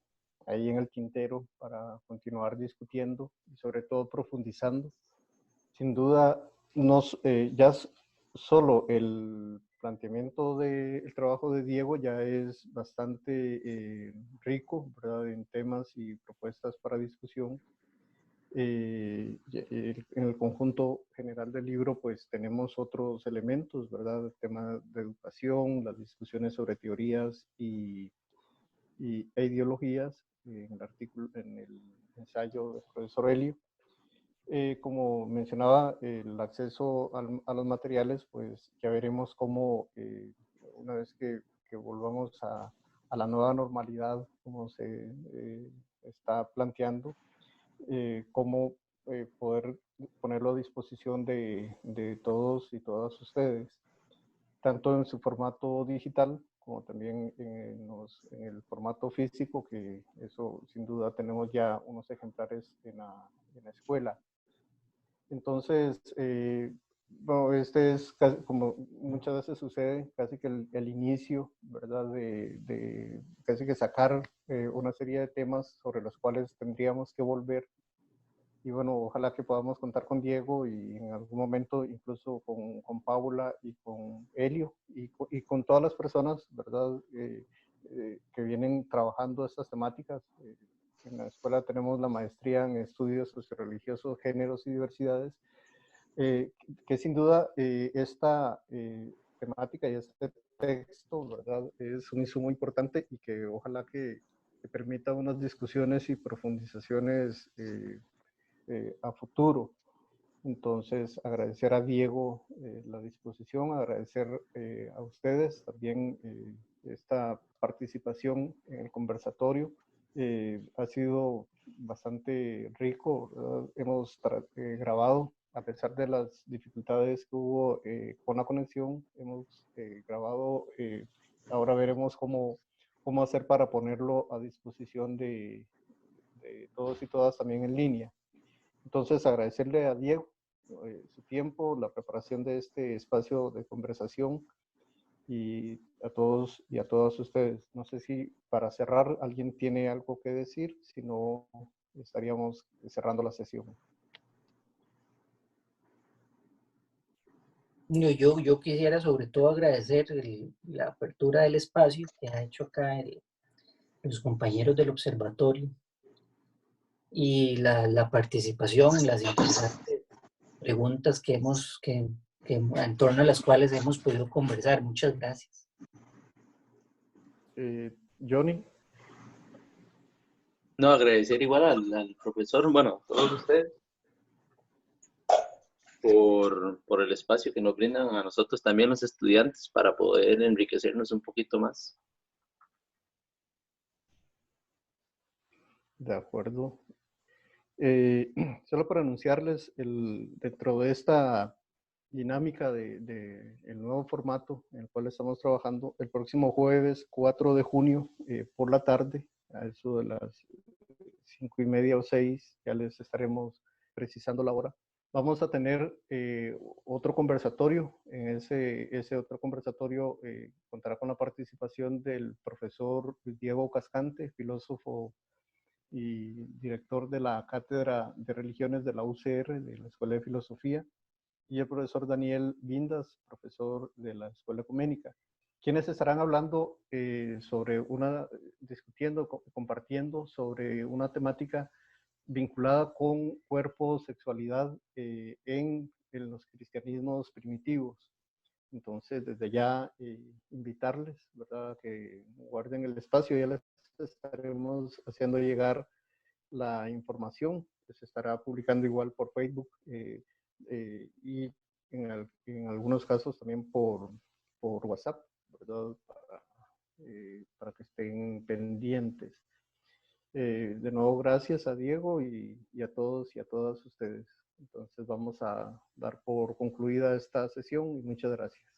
ahí en el tintero para continuar discutiendo y sobre todo profundizando. Sin duda, ya solo el planteamiento del trabajo de Diego ya es bastante rico, ¿verdad? En temas y propuestas para discusión. En el conjunto general del libro, pues tenemos otros elementos, ¿verdad? El tema de educación, las discusiones sobre teorías e ideologías, en el ensayo del profesor Helio. Como mencionaba, el acceso a los materiales, pues ya veremos cómo, una vez que volvamos a la nueva normalidad, como se está planteando, cómo poder ponerlo a disposición de todos y todas ustedes, tanto en su formato digital como también en el formato físico, que eso sin duda tenemos ya unos ejemplares en la escuela. Entonces, bueno, este es, como muchas veces sucede, casi que el inicio, ¿verdad? De casi que sacar una serie de temas sobre los cuales tendríamos que volver. Y bueno, ojalá que podamos contar con Diego y en algún momento incluso con Paula y con Helio y con todas las personas, ¿verdad? Que vienen trabajando estas temáticas. En la escuela tenemos la maestría en estudios socioreligiosos, géneros y diversidades, que sin duda esta temática y este texto, ¿verdad? Es un insumo importante y que ojalá que permita unas discusiones y profundizaciones a futuro. Entonces, agradecer a Diego la disposición, agradecer a ustedes también esta participación en el conversatorio. Ha sido bastante rico, ¿verdad? Hemos grabado, a pesar de las dificultades que hubo con la conexión, hemos grabado. Ahora veremos cómo hacer para ponerlo a disposición de todos y todas también en línea. Entonces, agradecerle a Diego su tiempo, la preparación de este espacio de conversación y a todos y a todas ustedes. No sé si para cerrar alguien tiene algo que decir, si no estaríamos cerrando la sesión. Yo quisiera sobre todo agradecer la apertura del espacio que ha hecho acá los compañeros del observatorio y la participación, las interesantes preguntas que en torno a las cuales hemos podido conversar. Muchas gracias. Johnny. No, agradecer igual al profesor, bueno, a todos ustedes, por el espacio que nos brindan a nosotros también los estudiantes para poder enriquecernos un poquito más. De acuerdo. Solo para anunciarles, dentro de esta dinámica del nuevo formato en el cual estamos trabajando, el próximo jueves 4 de junio por la tarde, a eso de las 5:30 o 6, ya les estaremos precisando la hora, vamos a tener otro conversatorio. En ese otro conversatorio contará con la participación del profesor Diego Cascante, filósofo y director de la Cátedra de Religiones de la UCR, de la Escuela de Filosofía, y el profesor Daniel Guindas, profesor de la Escuela Ecuménica, quienes estarán hablando discutiendo, compartiendo sobre una temática vinculada con cuerpo, sexualidad en los cristianismos primitivos. Entonces, desde ya invitarles, ¿verdad?, que guarden el espacio. Ya les estaremos haciendo llegar la información, que se estará publicando igual por Facebook y en algunos casos también por WhatsApp, ¿verdad?, para que estén pendientes. De nuevo, gracias a Diego y a todos y a todas ustedes. Entonces vamos a dar por concluida esta sesión y muchas gracias.